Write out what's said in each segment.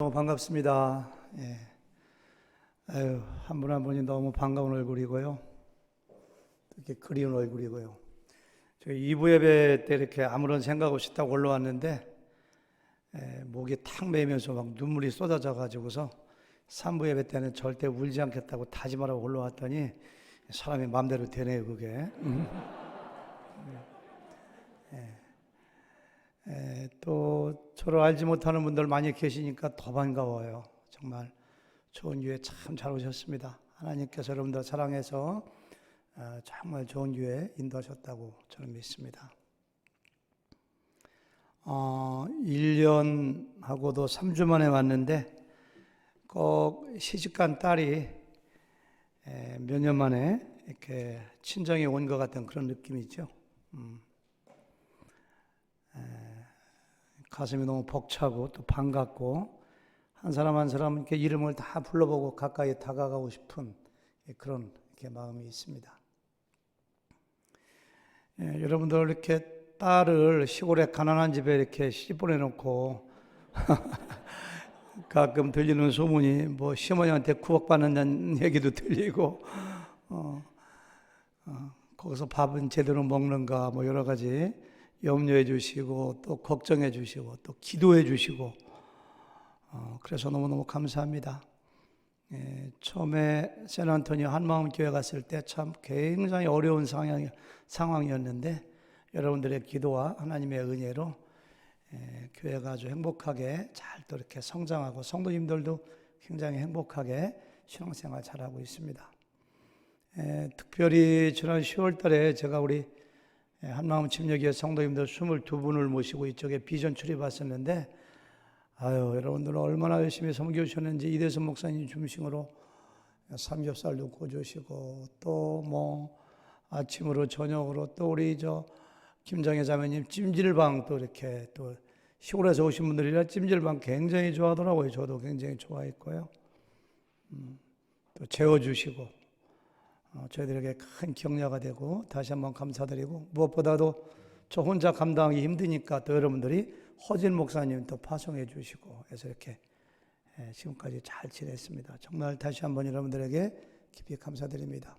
너무 반갑습니다. 예. 아유, 한 분 한 분이 너무 반가운 얼굴이고요. 이렇게 그리운 얼굴이고요. 저희 2부 예배 때 이렇게 아무런 생각 없이 딱 올라왔는데, 목이 탁 메이면서 막 눈물이 쏟아져 가지고서 3부 예배 때는 절대 울지 않겠다고 다짐하라고 올라왔더니 사람이 마음대로 되네요, 그게. 또 저를 알지 못하는 분들 많이 계시니까 더 반가워요. 정말 좋은 교회 참 잘 오셨습니다. 하나님께서 여러분들 사랑해서 정말 좋은 교회 인도하셨다고 저는 믿습니다. 1년하고도 3주 만에 왔는데 꼭 시집간 딸이 몇 년 만에 이렇게 친정에 온 것 같은 그런 느낌이죠. 가슴이 너무 벅차고 또 반갑고 한 사람 한 사람 이렇게 이름을 다 불러보고 가까이 다가가고 싶은 그런 이렇게 마음이 있습니다. 여러분들 이렇게 딸을 시골에 가난한 집에 이렇게 시집 보내놓고 가끔 들리는 소문이 뭐 시어머니한테 구박받는다는 얘기도 들리고 거기서 밥은 제대로 먹는가 뭐 여러 가지 염려해 주시고 또 걱정해 주시고 또 기도해 주시고 그래서 너무너무 감사합니다. 처음에 샌안토니오 한마음 교회 갔을 때 참 굉장히 어려운 상황이었는데 여러분들의 기도와 하나님의 은혜로 교회가 아주 행복하게 잘 또 이렇게 성장하고 성도님들도 굉장히 행복하게 신앙생활 잘하고 있습니다. 특별히 지난 10월 달에 제가 우리 한마음 침례교회 성도님들 22분을 모시고 이쪽에 비전 출입 왔었는데 여러분들은 얼마나 열심히 섬겨주셨는지 이대선 목사님 중심으로 삼겹살도 구워주시고 또 뭐 아침으로 저녁으로 또 우리 김정혜 자매님 찜질방 또 이렇게 또 시골에서 오신 분들이라 찜질방 굉장히 좋아하더라고요. 저도 굉장히 좋아했고요. 또 재워주시고 저희들에게 큰 격려가 되고 다시 한번 감사드리고 무엇보다도 저 혼자 감당하기 힘드니까 또 여러분들이 허진 목사님 또 파송해 주시고 해서 이렇게 지금까지 잘 지냈습니다. 정말 다시 한번 여러분들에게 깊이 감사드립니다.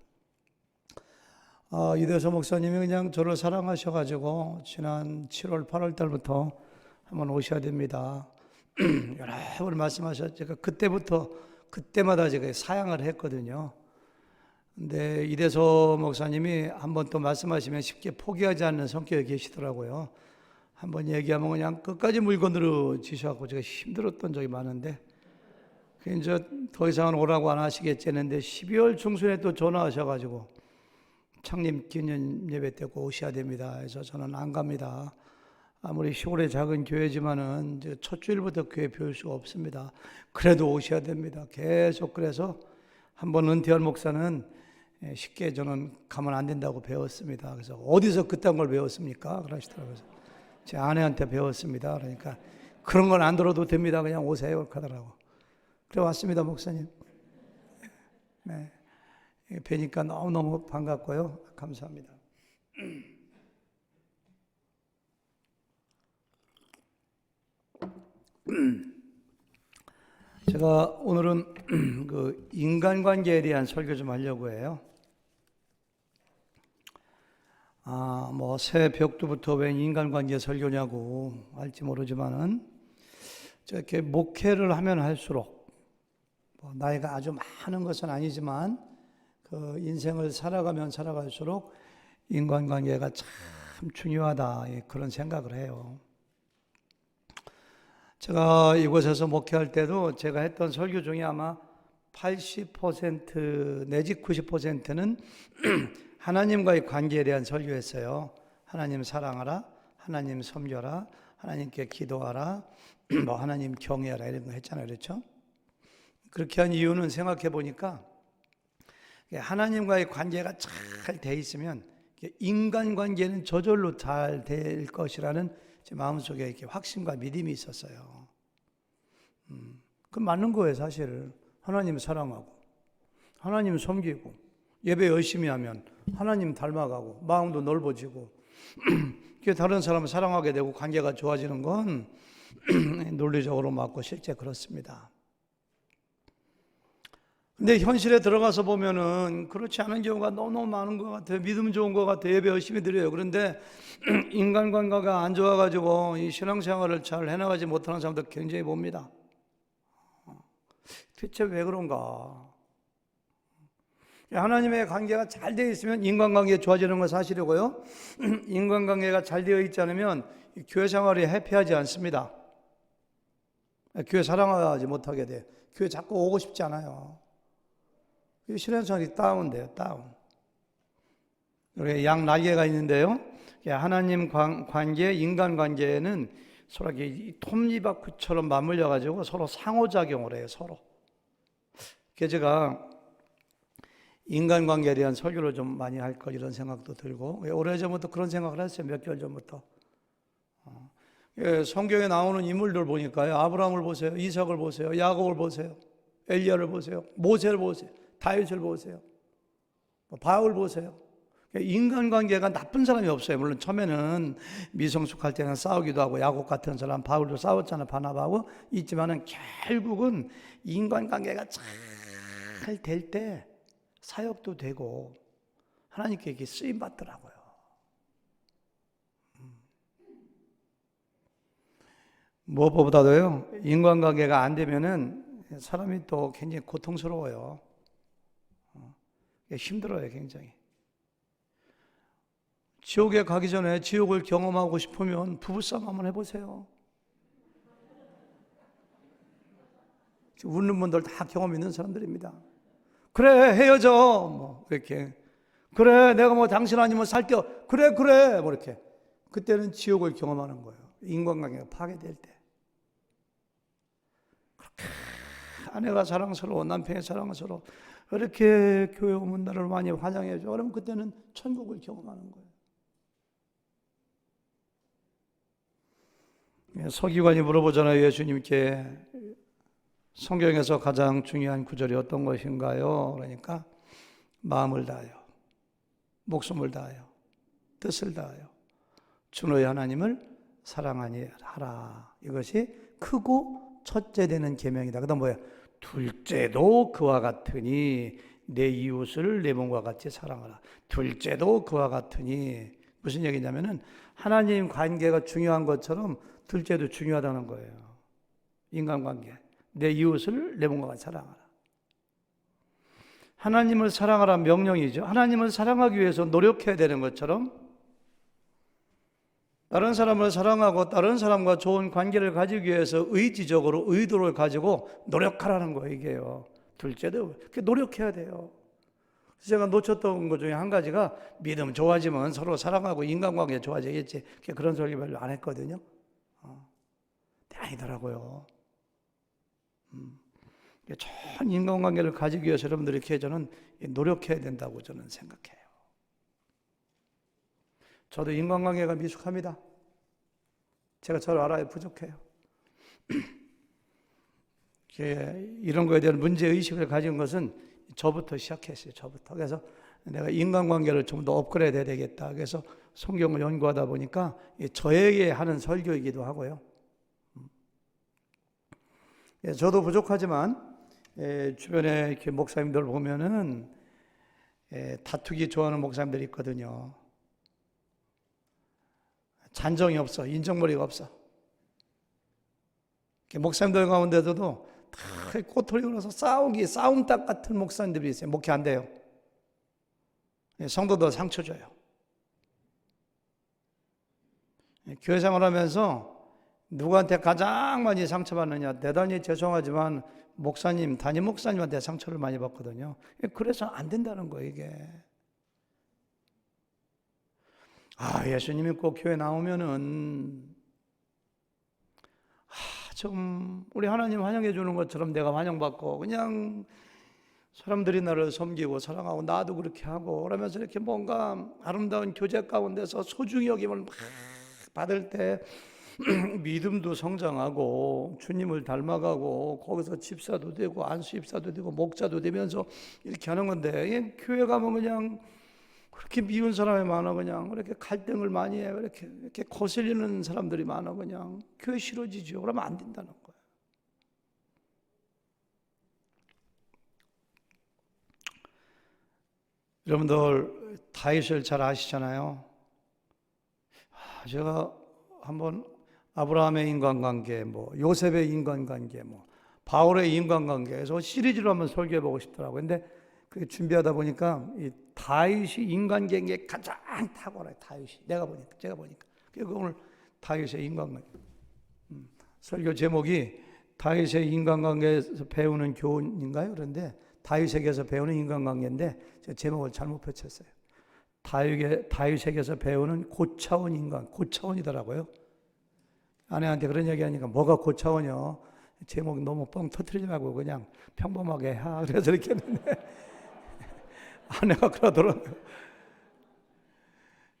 이대서 목사님이 그냥 저를 사랑하셔가지고 지난 7월 8월 달부터 한번 오셔야 됩니다. 여러 번 말씀하셨죠. 제가 그때마다 제가 사양을 했거든요. 근데 이대서 목사님이 한번 또 말씀하시면 쉽게 포기하지 않는 성격이 계시더라고요. 한번 얘기하면 그냥 끝까지 물건으로 지셔갖고 제가 힘들었던 적이 많은데 이제 더 이상은 오라고 안 하시겠지 했는데 12월 중순에 또 전화하셔가지고 창립 기념 예배 때 꼭 오셔야 됩니다. 그래서 저는 안 갑니다. 아무리 시골의 작은 교회지만은 이제 첫 주일부터 교회 배울 수가 없습니다. 그래도 오셔야 됩니다. 계속 그래서 한번 은퇴한 목사는 쉽게 저는 가면 안 된다고 배웠습니다. 그래서 어디서 그딴 걸 배웠습니까? 그러시더라고요. 제 아내한테 배웠습니다. 그러니까 그런 건 안 들어도 됩니다. 그냥 오세요. 하더라고. 그래 왔습니다, 목사님. 네. 뵈니까 너무너무 반갑고요. 감사합니다. 제가 오늘은 그 인간관계에 대한 설교 좀 하려고 해요. 뭐 새 벽두부터 왜 인간관계 설교냐고 할지 모르지만은 이렇게 목회를 하면 할수록 뭐 나이가 아주 많은 것은 아니지만 그 인생을 살아가면 살아갈수록 인간관계가 참 중요하다 그런 생각을 해요. 제가 이곳에서 목회할 때도 제가 했던 설교 중에 아마 80% 내지 90%는 하나님과의 관계에 대한 설교였어요. 하나님 사랑하라, 하나님 섬겨라, 하나님께 기도하라, 뭐 하나님 경외하라 이런 거 했잖아요. 그렇죠? 그렇게 한 이유는 생각해 보니까 하나님과의 관계가 잘 돼 있으면 인간관계는 저절로 잘 될 것이라는 제 마음속에 이렇게 확신과 믿음이 있었어요. 그 맞는 거예요, 사실. 하나님 사랑하고, 하나님 섬기고, 예배 열심히 하면 하나님 닮아가고, 마음도 넓어지고, 다른 사람을 사랑하게 되고 관계가 좋아지는 건 논리적으로 맞고 실제 그렇습니다. 근데 현실에 들어가서 보면은 그렇지 않은 경우가 너무 많은 것 같아요. 믿음 좋은 것 같아요. 예배 열심히 드려요. 그런데 인간관계가 안 좋아가지고 이 신앙생활을 잘 해나가지 못하는 사람들 굉장히 봅니다. 대체 왜 그런가? 하나님의 관계가 잘 되어 있으면 인간관계가 좋아지는 건 사실이고요. 인간관계가 잘 되어 있지 않으면 교회 생활이 해피하지 않습니다. 교회 사랑하지 못하게 돼요. 교회 자꾸 오고 싶지 않아요. 신앙생활이 다운돼요. 다운. 우리 양 날개가 있는데요. 하나님 관계, 인간 관계는 서로 톱니바퀴처럼 맞물려 가지고 서로 상호작용을 해요. 서로. 그래서 제가 인간관계에 대한 설교를 좀 많이 할 걸 이런 생각도 들고, 오래전부터 그런 생각을 했어요. 몇 개월 전부터. 성경에 나오는 인물들 보니까요, 아브라함을 보세요, 이삭을 보세요, 야곱을 보세요, 엘리야를 보세요, 모세를 보세요, 다윗을 보세요, 바울 보세요. 인간관계가 나쁜 사람이 없어요. 물론 처음에는 미성숙할 때는 싸우기도 하고, 야곱 같은 사람 바울도 싸웠잖아요. 바나바하고. 있지만은 결국은 인간관계가 잘 될 때 사역도 되고 하나님께 이렇게 쓰임 받더라고요. 무엇보다도요, 인간관계가 안 되면은 사람이 또 굉장히 고통스러워요. 힘들어요, 굉장히. 지옥에 가기 전에 지옥을 경험하고 싶으면 부부싸움 한번 해보세요. 웃는 분들 다 경험 있는 사람들입니다. 그래, 헤어져. 뭐, 이렇게. 그래, 내가 뭐 당신 아니면 살게요. 그래, 뭐, 이렇게. 그때는 지옥을 경험하는 거예요. 인간관계가 파괴될 때. 그렇게 아내가 사랑스러워, 남편이 사랑스러워. 이렇게 교회 오면 나를 많이 환영해줘. 그러면 그때는 천국을 경험하는 거예요. 서기관이 물어보잖아요. 예수님께 성경에서 가장 중요한 구절이 어떤 것인가요? 그러니까 마음을 다하여, 목숨을 다하여, 뜻을 다하여 주 너희 하나님을 사랑하니 하라. 이것이 크고 첫째 되는 계명이다. 그다음 뭐야? 둘째도 그와 같으니 내 이웃을 내 몸과 같이 사랑하라. 둘째도 그와 같으니 무슨 얘기냐면은 하나님 관계가 중요한 것처럼 둘째도 중요하다는 거예요. 인간관계. 내 이웃을 내 몸과 같이 사랑하라. 하나님을 사랑하라 명령이죠. 하나님을 사랑하기 위해서 노력해야 되는 것처럼 다른 사람을 사랑하고 다른 사람과 좋은 관계를 가지기 위해서 의지적으로 의도를 가지고 노력하라는 거예요. 이게요. 둘째도 노력해야 돼요. 제가 놓쳤던 것 중에 한 가지가 믿음 좋아지면 서로 사랑하고 인간관계 좋아지겠지. 그런 소리 별로 안 했거든요. 아니더라고요. 좋은 인간관계를 가지기 위해서 여러분들이 이렇게 저는 노력해야 된다고 저는 생각해요. 저도 인간관계가 미숙합니다. 제가 저를 알아야 부족해요. 이런 거에 대한 문제의식을 가진 것은 저부터 시작했어요. 저부터. 그래서 내가 인간관계를 좀 더 업그레이드 해야 되겠다. 그래서 성경을 연구하다 보니까 저에게 하는 설교이기도 하고요. 저도 부족하지만 주변에 이렇게 목사님들 보면은 다투기 좋아하는 목사님들이 있거든요. 잔정이 없어, 인정머리가 없어. 목사님들 가운데서도 다 꼬투리 걸어서 싸움닭 같은 목사님들이 있어요. 목회 안 돼요. 성도도 상처 줘요. 교회 생활하면서 누구한테 가장 많이 상처받느냐? 대단히 죄송하지만 목사님, 담임 목사님한테 상처를 많이 받거든요. 그래서 안 된다는 거예요, 이게. 예수님이 꼭 교회 나오면은 좀 우리 하나님 환영해 주는 것처럼 내가 환영받고 그냥 사람들이 나를 섬기고 사랑하고 나도 그렇게 하고 그러면서 이렇게 뭔가 아름다운 교제 가운데서 소중히 여김을 막 받을 때 믿음도 성장하고 주님을 닮아가고 거기서 집사도 되고 안수 집사도 되고 목자도 되면서 이렇게 하는 건데 교회 가면 그냥 그렇게 미운 사람이 많아 그냥. 그렇게 갈등을 많이 해. 이렇게 거슬리는 사람들이 많아 그냥. 교회 싫어지죠. 그러면 안 된다는 거예요. 여러분들 다윗을 잘 아시잖아요. 제가 한번 아브라함의 인간관계, 요셉의 인간관계, 바울의 인간관계에서 시리즈로 한번 설교해 보고 싶더라고요. 근데 그 준비하다 보니까 이 다윗이 인간관계에 가장 탁월해요. 다윗이 제가 보니까 그래서 오늘 다윗의 인간관계 설교 제목이 다윗의 인간관계에서 배우는 교훈인가요? 그런데 다윗에게서 배우는 인간관계인데 제가 제목을 잘못 펼쳤어요. 다윗에게서 배우는 고차원 인간, 고차원이더라고요. 아내한테 그런 얘기하니까 뭐가 고차원이요? 제목 너무 뻥 터뜨리지 말고 그냥 평범하게 해. 그래서 이렇게 했는데 아내가 그러더라고요.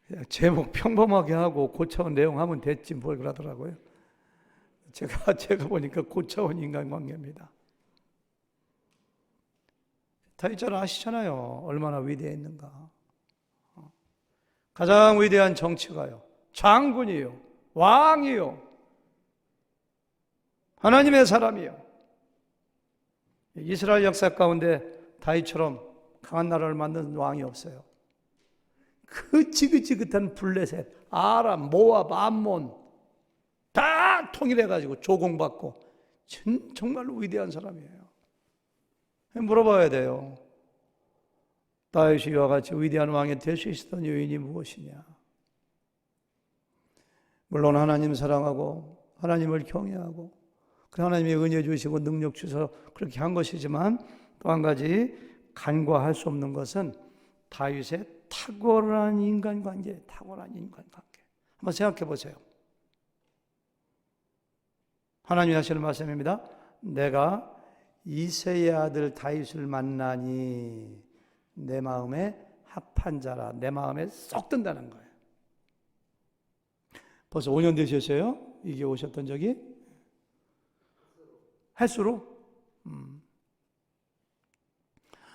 그냥 제목 평범하게 하고 고차원 내용 하면 됐지 뭘 그러더라고요. 제가 보니까 고차원 인간관계입니다. 다윗 잘 아시잖아요. 얼마나 위대했는가. 가장 위대한 정치가요. 장군이요. 왕이요. 하나님의 사람이요. 이스라엘 역사 가운데 다윗처럼 강한 나라를 만든 왕이 없어요. 그 지긋지긋한 블레셋, 아람, 모압, 암몬 다 통일해가지고 조공받고 정말로 위대한 사람이에요. 물어봐야 돼요. 다윗이 이와 같이 위대한 왕이 될 수 있었던 요인이 무엇이냐? 물론 하나님 사랑하고 하나님을 경외하고 그 하나님의 은혜 주시고 능력 주셔서 그렇게 한 것이지만 또 한 가지 간과할 수 없는 것은 다윗의 탁월한 인간관계. 한번 생각해 보세요. 하나님이 하시는 말씀입니다. 내가 이새의 아들 다윗을 만나니 내 마음에 합한 자라. 내 마음에 쏙 든다는 거예요. 벌써 5년 되셨어요? 이게 오셨던 적이? 횟수로?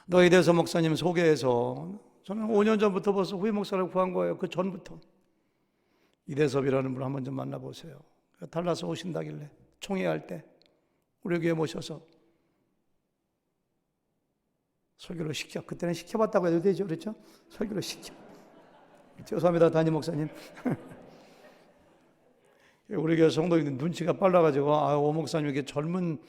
너희 대서 목사님 소개해서 저는 5년 전부터 벌써 후임 목사를 구한 거예요. 그 전부터. 이대섭이라는 분 한번 좀 만나보세요. 달라서 오신다길래 총회할 때 우리 교회 모셔서 설교를 그때는 시켜봤다고 해도 되죠. 그렇죠? 설교를 죄송합니다. 담임 목사님. 우리 교회 성도님들 눈치가 빨라가지고 오 목사님 이렇게 젊은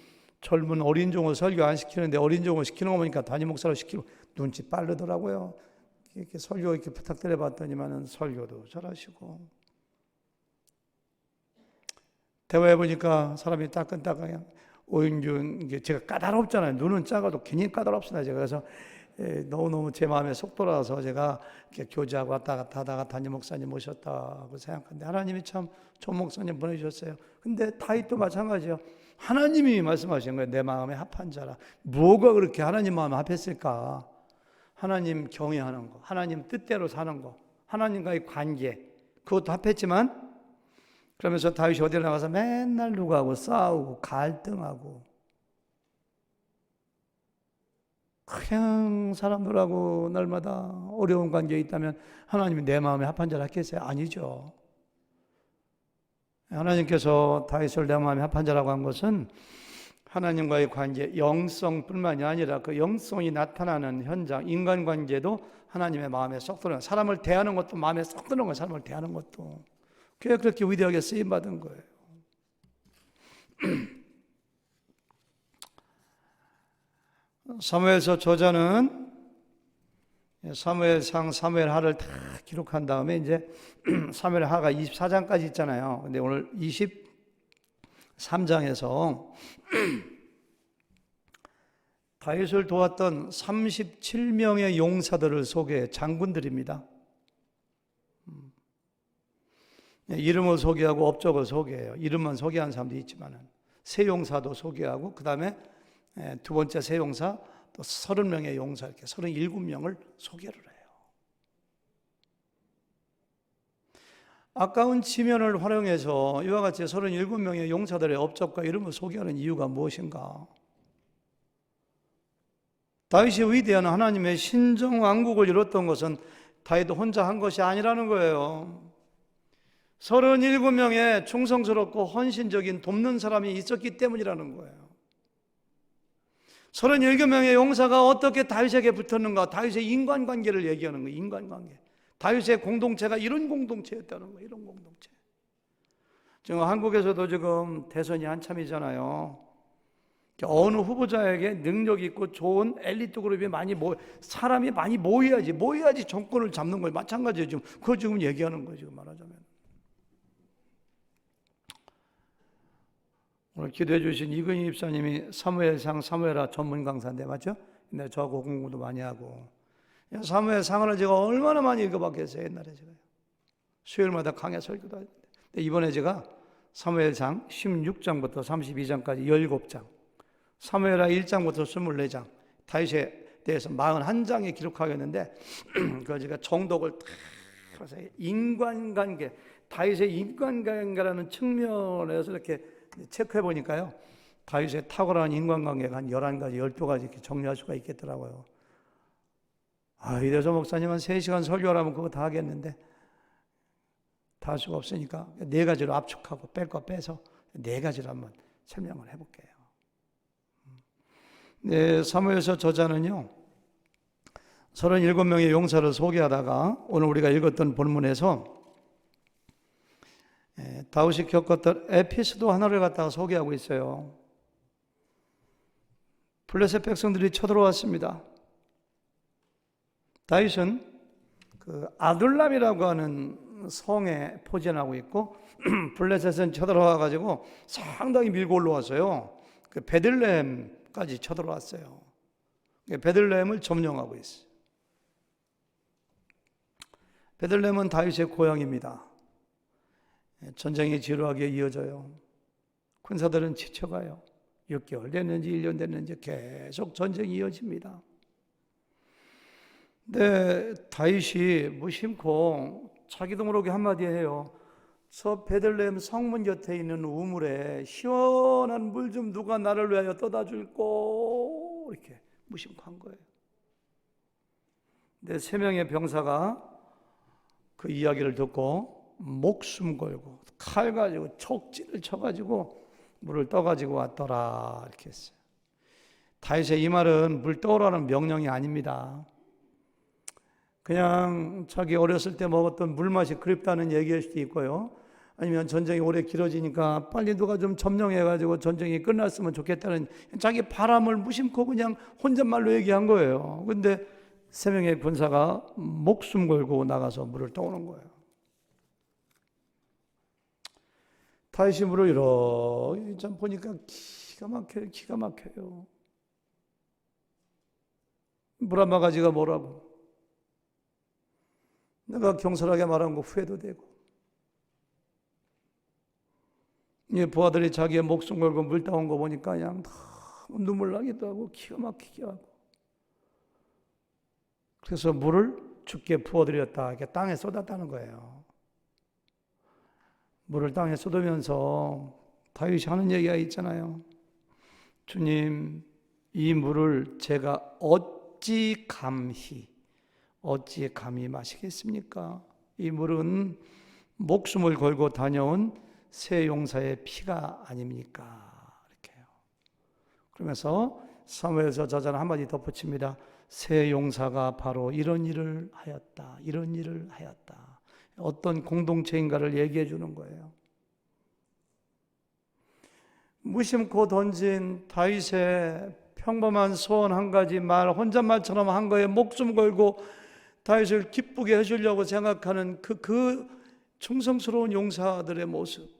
어린 종을 설교 안 시키는데 어린 종을 시키는 거 보니까 담임 목사로 시키고 눈치 빠르더라고요. 이렇게 설교 이렇게 부탁드려 봤더니만은 설교도 잘하시고 대화해 보니까 사람이 따끈따끈해요. 오윤준 제가 까다롭잖아요. 눈은 작아도 괜히 까다롭습니다. 제가 그래서 너무너무 제 마음에 속 돌아서 제가 이렇게 교제하고 왔다 갔다 하다가 담임 목사님 모셨다고 생각하는데 하나님이 참 좋은 목사님 보내주셨어요. 근데 다윗도 마찬가지예요. 하나님이 말씀하신 거예요. 내 마음에 합한 자라. 뭐가 그렇게 하나님 마음에 합했을까? 하나님 경외하는 거, 하나님 뜻대로 사는 거, 하나님과의 관계 그것도 합했지만 그러면서 다윗이 어디로 나가서 맨날 누구하고 싸우고 갈등하고 그냥 사람들하고 날마다 어려운 관계에 있다면 하나님이 내 마음에 합한 자라 했겠어요? 아니죠. 하나님께서 다윗을 내 마음에 합한 자라고 한 것은 하나님과의 관계, 영성뿐만이 아니라 그 영성이 나타나는 현장, 인간관계도 하나님의 마음에 쏙 드는, 사람을 대하는 것도 마음에 쏙 드는 거예요. 사람을 대하는 것도. 그게 그렇게 위대하게 쓰임받은 거예요. 사무엘서 저자는 사무엘상, 사무엘하를 다 기록한 다음에 이제 사무엘하가 24장까지 있잖아요. 근데 오늘 23장에서 다윗을 도왔던 37명의 용사들을 소개해 장군들입니다. 이름을 소개하고 업적을 소개해요. 이름만 소개한 사람도 있지만 세용사도 소개하고 그 다음에 두 번째 세용사 또 30명의 용사 이렇게 37명을 소개를 해요. 아까운 지면을 활용해서 이와 같이 37명의 용사들의 업적과 이름을 소개하는 이유가 무엇인가? 다윗이 위대한 하나님의 신정왕국을 이뤘던 것은 다윗도 혼자 한 것이 아니라는 거예요. 37명의 충성스럽고 헌신적인 돕는 사람이 있었기 때문이라는 거예요. 37명의 용사가 어떻게 다윗에게 붙었는가? 다윗의 인간관계를 얘기하는 거예요. 인간관계. 다윗의 공동체가 이런 공동체였다는 거예요. 이런 공동체. 지금 한국에서도 지금 대선이 한참이잖아요. 어느 후보자에게 능력 있고 좋은 엘리트 그룹이 사람이 많이 모여야지 정권을 잡는 거예요. 마찬가지예요. 지금 그거 지금 얘기하는 거예요. 지금 말하자면. 오늘 기도해 주신 이근희 입사님이 사무엘상 사무엘하 전문 강사인데 맞죠? 근데 저하고 공부도 많이 하고 사무엘상을 제가 얼마나 많이 읽어봤겠어요. 옛날에 제가 수요일마다 강의 설교도 하는데 이번에 제가 사무엘상 16장부터 32장까지 17장, 사무엘하 1장부터 24장, 다윗에 대해서 41장에 기록하겠는데 그걸 제가 정독을 다 해서 인간관계, 다윗의 인간관계라는 측면에서 이렇게 체크해 보니까요, 다윗의 탁월한 인간관계가 한 11가지, 12가지 이렇게 정리할 수가 있겠더라고요. 이래서 목사님은 3시간 설교하라면 그거 다 하겠는데 다 할 수가 없으니까 4가지로 압축하고 뺄 거 빼서 4가지로 한번 설명을 해볼게요. 네, 사무엘서 저자는요 37명의 용사를 소개하다가 오늘 우리가 읽었던 본문에서 다윗이 겪었던 에피소드 하나를 갖다가 소개하고 있어요. 블레셋 백성들이 쳐들어왔습니다. 다윗은 그 아둘람이라고 하는 성에 포진하고 있고 블레셋은 쳐들어와 가지고 상당히 밀고 올라왔어요. 그 베들레헴까지 쳐들어왔어요. 베들레헴을 점령하고 있어요. 베들레헴은 다윗의 고향입니다. 전쟁이 지루하게 이어져요. 군사들은 지쳐가요. 6개월 됐는지 1년 됐는지 계속 전쟁이 이어집니다. 근데 다윗이 무심코 자기도 모르게 한마디 해요. 저 베들레헴 성문 곁에 있는 우물에 시원한 물 좀 누가 나를 위하여 떠다 줄꼬, 이렇게 무심코 한 거예요. 근데 3명의 병사가 그 이야기를 듣고 목숨 걸고 칼 가지고 촉지를 쳐가지고 물을 떠가지고 왔더라, 이렇게 했어요. 다윗의 이 말은 물 떠오라는 명령이 아닙니다. 그냥 자기 어렸을 때 먹었던 물맛이 그립다는 얘기일 수도 있고요. 아니면 전쟁이 오래 길어지니까 빨리 누가 좀 점령해가지고 전쟁이 끝났으면 좋겠다는 자기 바람을 무심코 그냥 혼잣말로 얘기한 거예요. 근데 3명의 군사가 목숨 걸고 나가서 물을 떠오는 거예요. 다윗이 물을 이렇게 참 보니까 기가 막혀요. 물 한 바가지가 뭐라고. 내가 경솔하게 말한 거 후회도 되고, 이 부하들이 자기의 목숨 걸고 물 따온 거 보니까 그냥 너무 눈물 나기도 하고 기가 막히게 하고, 그래서 물을 주께 부어드렸다, 이렇게 땅에 쏟았다는 거예요. 물을 땅에 쏟으면서 다윗이 하는 얘기가 있잖아요. 주님, 이 물을 제가 어찌 감히 마시겠습니까? 이 물은 목숨을 걸고 다녀온 새 용사의 피가 아닙니까? 이렇게요. 그러면서 사무엘서 저자는 한마디 덧붙입니다. 새 용사가 바로 이런 일을 하였다. 어떤 공동체인가를 얘기해 주는 거예요. 무심코 던진 다윗의 평범한 소원 한 가지 말, 혼잣말처럼 한 거에 목숨 걸고 다윗을 기쁘게 해주려고 생각하는 그 충성스러운 용사들의 모습,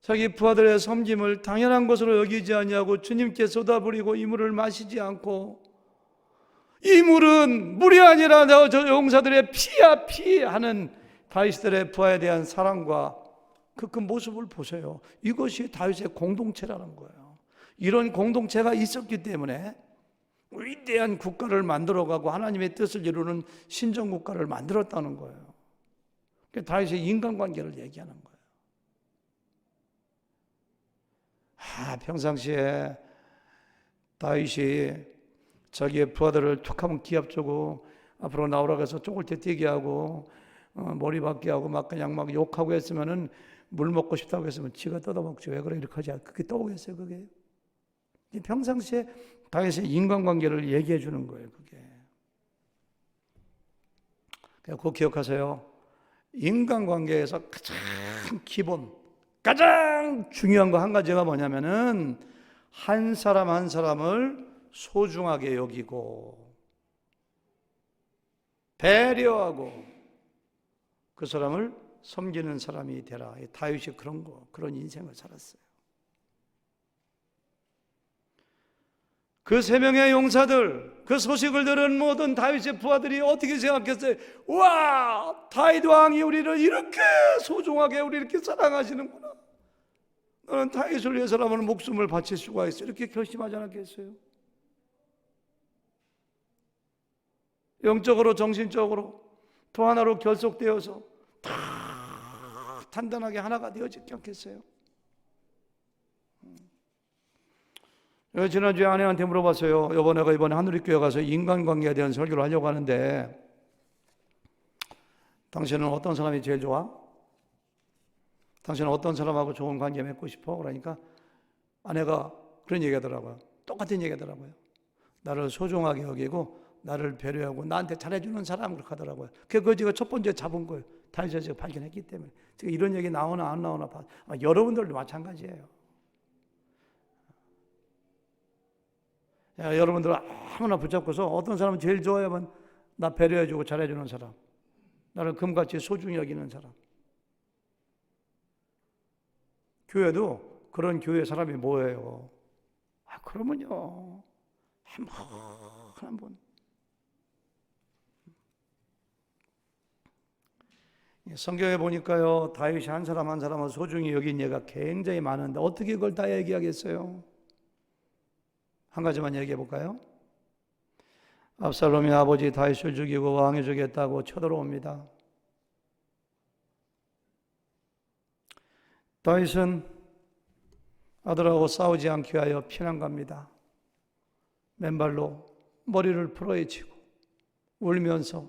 자기 부하들의 섬김을 당연한 것으로 여기지 아니하고 주님께 쏟아부리고 이 물을 마시지 않고, 이 물은 물이 아니라 저 용사들의 피야 피 하는 다윗들의 부하에 대한 사랑과 그 모습을 보세요. 이것이 다윗의 공동체라는 거예요. 이런 공동체가 있었기 때문에 위대한 국가를 만들어가고 하나님의 뜻을 이루는 신정국가를 만들었다는 거예요. 다윗의 인간관계를 얘기하는 거예요. 평상시에 다윗이 자기의 부하들을 툭하면 기합 주고 앞으로 나오라고 해서 쪼글 때 뛰게 하고 머리 박게 하고 막 그냥 막 욕하고 했으면은 물 먹고 싶다고 했으면 지가 뜯어먹지. 왜 그래 이렇게 하지? 그게 떠오겠어요 그게? 평상시에 다윗의 인간관계를 얘기해 주는 거예요 그게. 꼭 기억하세요. 인간관계에서 가장 기본, 가장 중요한 거 한 가지가 뭐냐면은 한 사람 한 사람을 소중하게 여기고 배려하고 그 사람을 섬기는 사람이 되라. 다윗이 그런 인생을 살았어요. 그 세 명의 용사들, 그 소식을 들은 모든 다윗의 부하들이 어떻게 생각했어요? 와, 다윗 왕이 우리를 이렇게 소중하게 우리 이렇게 사랑하시는구나. 너는 다윗을 위해서라면 목숨을 바칠 수가 있어. 이렇게 결심하지 않았겠어요? 영적으로 정신적으로 또 하나로 결속되어서 다 단단하게 하나가 되어지지 않겠어요? 지난주에 아내한테 물어봤어요. 이번에 하늘교회 가서 인간관계에 대한 설교를 하려고 하는데 당신은 어떤 사람이 제일 좋아? 당신은 어떤 사람하고 좋은 관계 맺고 싶어? 그러니까 아내가 그런 얘기하더라고요. 똑같은 얘기하더라고요. 나를 소중하게 여기고 나를 배려하고 나한테 잘해주는 사람 그렇게 하더라고요. 그거 제가 첫 번째 잡은 거예요. 다윗에서 제가 발견했기 때문에. 제가 이런 얘기 나오나 안 나오나 여러분들도 마찬가지예요. 여러분들 아무나 붙잡고서 어떤 사람은 제일 좋아하면 나 배려해주고 잘해주는 사람, 나를 금같이 소중히 여기는 사람. 교회도 그런 교회 사람이 뭐예요? 그러면요 한 분. 성경에 보니까요 다윗이 한 사람 한 사람을 소중히 여긴 예가 굉장히 많은데 어떻게 그걸 다 얘기하겠어요? 한 가지만 얘기해 볼까요? 압살롬이 아버지 다윗을 죽이고 왕이 주겠다고 쳐들어옵니다. 다윗은 아들하고 싸우지 않기 위하여 피난 갑니다. 맨발로 머리를 풀어헤치고 울면서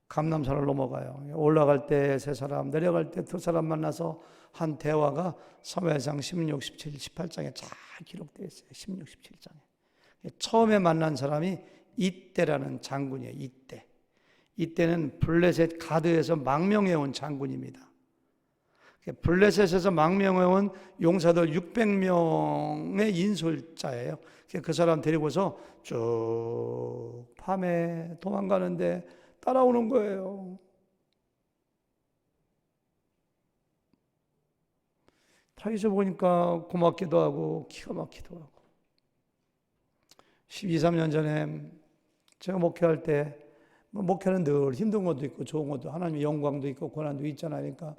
감람산을 넘어가요. 올라갈 때 세 사람, 내려갈 때 두 사람 만나서 한 대화가 사무엘상 16, 17, 18장에 잘 기록되어 있어요. 16, 17장에. 처음에 만난 사람이 이때라는 장군이에요. 이때는 블레셋 가드에서 망명해온 장군입니다. 블레셋에서 망명해온 용사들 600명의 인솔자예요. 그 사람 데리고서 쭉 밤에 도망가는데 따라오는 거예요. 다윗을 보니까 고맙기도 하고 기가 막히기도 하고. 12, 13년 전에 제가 목회할 때 목회는 늘 힘든 것도 있고 좋은 것도 하나님의 영광도 있고 고난도 있잖아요. 그러니까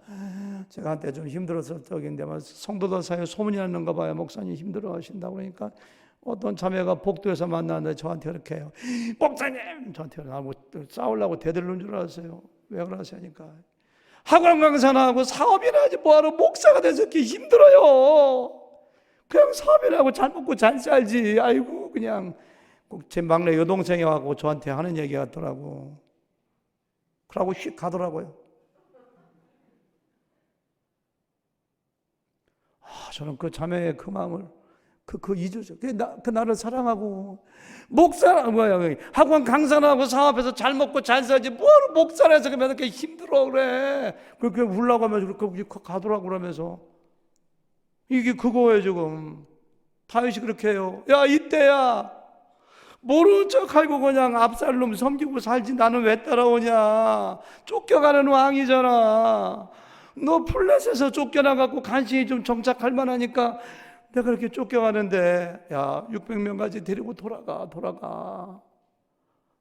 제가 한때 좀 힘들었을 적인데 성도들 사이에 소문이 났는가 봐요. 목사님 힘들어 하신다고. 그러니까 어떤 자매가 복도에서 만났는데 저한테 그렇게 해요. 목사님! 저한테 싸우려고 대들는 줄 알았어요. 왜 그러시니까 학원 강사나하고 사업이나 하지 뭐하러 목사가 돼서 이렇게 힘들어요. 그냥 사업이나 하고 잘 먹고 잘 살지. 아이고 그냥 꼭 제 막내 여동생이 와서 저한테 하는 얘기 같더라고. 그러고 휙 가더라고요. 저는 그 자매의 그 마음을 잊으죠. 그 나를 사랑하고 학원 강사하고 사업해서 잘 먹고 잘 살지 뭐하러 목사라서 그렇게 힘들어 그래. 그렇게 울라고 하면서 그렇게 가더라고 그러면서 이게 그거예요 지금. 다윗이 그렇게 해요. 야 이때야 모르는 척하고 그냥 압살롬 섬기고 살지 나는 왜 따라오냐. 쫓겨가는 왕이잖아. 너 플랫에서 쫓겨나갖고 간신히 좀 정착할 만하니까 내가 이렇게 쫓겨가는데 야 600명까지 데리고 돌아가.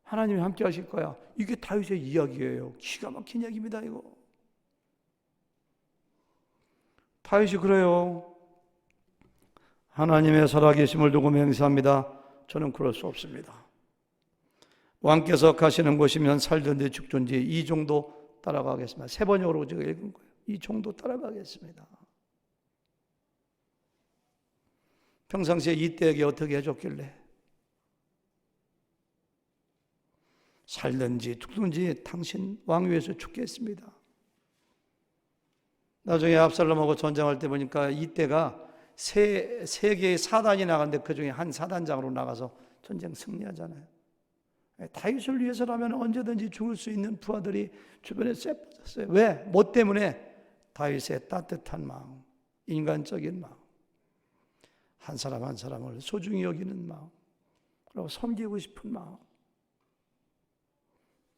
하나님이 함께 하실 거야. 이게 다윗의 이야기예요. 기가 막힌 얘기입니다 이거. 다윗이 그래요. 하나님의 살아계심을 두고 맹세합니다. 저는 그럴 수 없습니다. 왕께서 가시는 곳이면 살든지 죽든지 이 정도 따라가겠습니다. 세 번역으로 제가 읽은 거예요. 이 정도 따라가겠습니다. 평상시에 이때에게 어떻게 해줬길래 살든지 죽든지 당신 왕위에서 죽겠습니다. 나중에 압살롬하고 전쟁할 때 보니까 이때가 세 개의 사단이 나갔는데 그 중에 한 사단장으로 나가서 전쟁 승리하잖아요. 다윗을 위해서라면 언제든지 죽을 수 있는 부하들이 주변에 쎄빠졌어요. 왜? 뭐 때문에? 다윗의 따뜻한 마음, 인간적인 마음, 한 사람 한 사람을 소중히 여기는 마음, 그리고 섬기고 싶은 마음.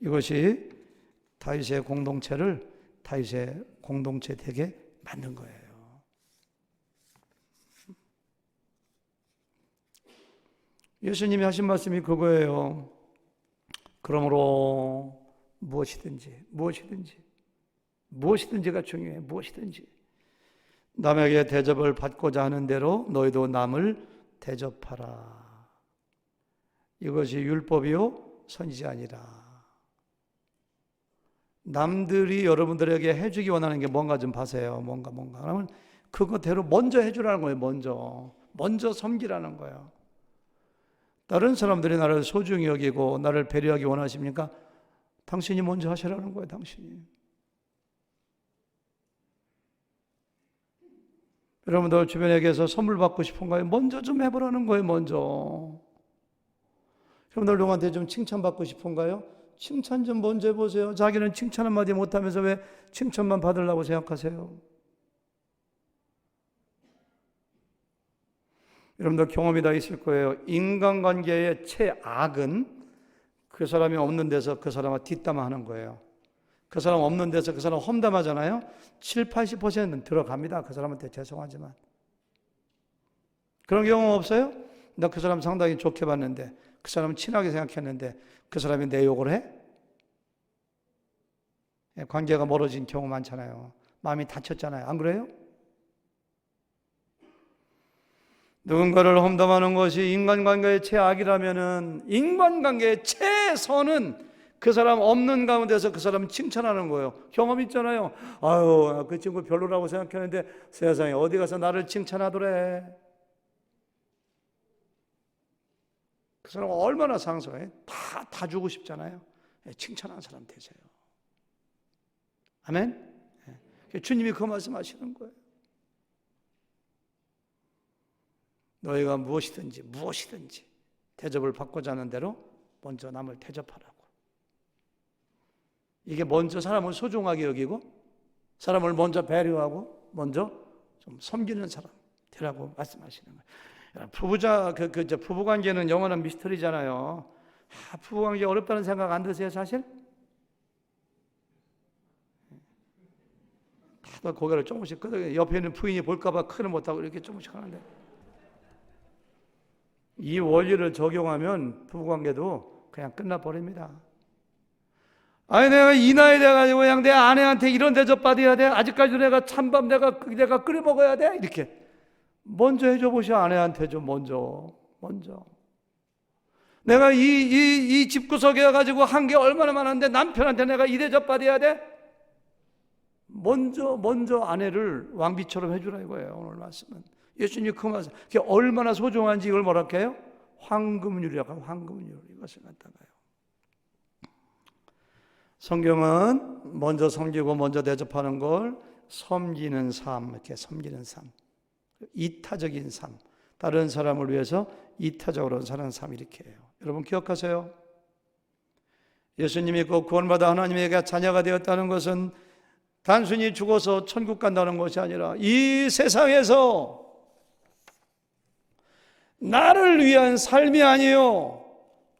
이것이 다윗의 공동체를 다윗의 공동체 되게 만든 거예요. 예수님이 하신 말씀이 그거예요. 그러므로 무엇이든지가 중요해. 무엇이든지 남에게 대접을 받고자 하는 대로 너희도 남을 대접하라. 이것이 율법이요 선지자니라. 남들이 여러분들에게 해주기 원하는 게 뭔가 좀 봐세요. 뭔가 그러면 그거대로 먼저 해주라는 거예요. 먼저 섬기라는 거예요. 다른 사람들이 나를 소중히 여기고 나를 배려하기 원하십니까? 당신이 먼저 하시라는 거예요. 당신이. 여러분들 주변에게서 선물 받고 싶은가요? 먼저 좀 해보라는 거예요. 먼저. 여러분들 누구한테 좀 칭찬받고 싶은가요? 칭찬 좀 먼저 해보세요. 자기는 칭찬 한마디 못하면서 왜 칭찬만 받으려고 생각하세요? 여러분들 경험이 다 있을 거예요. 인간관계의 최악은 그 사람이 없는 데서 그 사람과 뒷담화하는 거예요. 그 사람 없는 데서 그 사람 험담하잖아요. 70-80%는 들어갑니다. 그 사람한테 죄송하지만. 그런 경험 없어요? 나 그 사람 상당히 좋게 봤는데, 그 사람 친하게 생각했는데 그 사람이 내 욕을 해? 관계가 멀어진 경우 많잖아요. 마음이 다쳤잖아요. 안 그래요? 누군가를 험담하는 것이 인간관계의 최악이라면은 인간관계의 최선은 그 사람 없는 가운데서 그 사람을 칭찬하는 거예요. 경험 있잖아요. 아유, 그 친구 별로라고 생각했는데 세상에 어디 가서 나를 칭찬하더래. 그 사람 얼마나 상소해. 다 주고 싶잖아요. 칭찬하는 사람 되세요. 아멘? 주님이 그 말씀하시는 거예요. 너희가 무엇이든지 대접을 받고자 하는 대로 먼저 남을 대접하라고. 이게 먼저 사람을 소중하게 여기고 사람을 먼저 배려하고 먼저 좀 섬기는 사람 되라고 말씀하시는 거예요. 부부관계는 영원한 미스터리잖아요. 부부관계 어렵다는 생각 안 드세요, 사실? 다들 고개를 조금씩 끄덕여. 옆에 있는 부인이 볼까봐 크게 못하고 이렇게 조금씩 하는데. 이 원리를 적용하면 부부관계도 그냥 끝나버립니다. 아니 내가 이 나이 돼가지고 그냥 내 아내한테 이런 대접 받아야 돼? 아직까지 내가 찬밥 내가 끓여 먹어야 돼? 이렇게 먼저 해줘 보시오. 아내한테 좀 먼저 내가 이 집구석에 가지고 한 게 얼마나 많은데 남편한테 내가 이 대접 받아야 돼? 먼저 아내를 왕비처럼 해주라 이거예요. 오늘 말씀은 예수님 그 말씀 그게 얼마나 소중한지 이걸 뭐라 해요? 황금률이라고. 황금률 이것을 갖다가요. 성경은 먼저 섬기고 먼저 대접하는 걸 섬기는 삶, 이렇게 섬기는 삶, 이타적인 삶, 다른 사람을 위해서 이타적으로 사는 삶 이렇게 해요. 여러분 기억하세요. 예수님이 그 구원받아 하나님에게 자녀가 되었다는 것은 단순히 죽어서 천국 간다는 것이 아니라 이 세상에서 나를 위한 삶이 아니요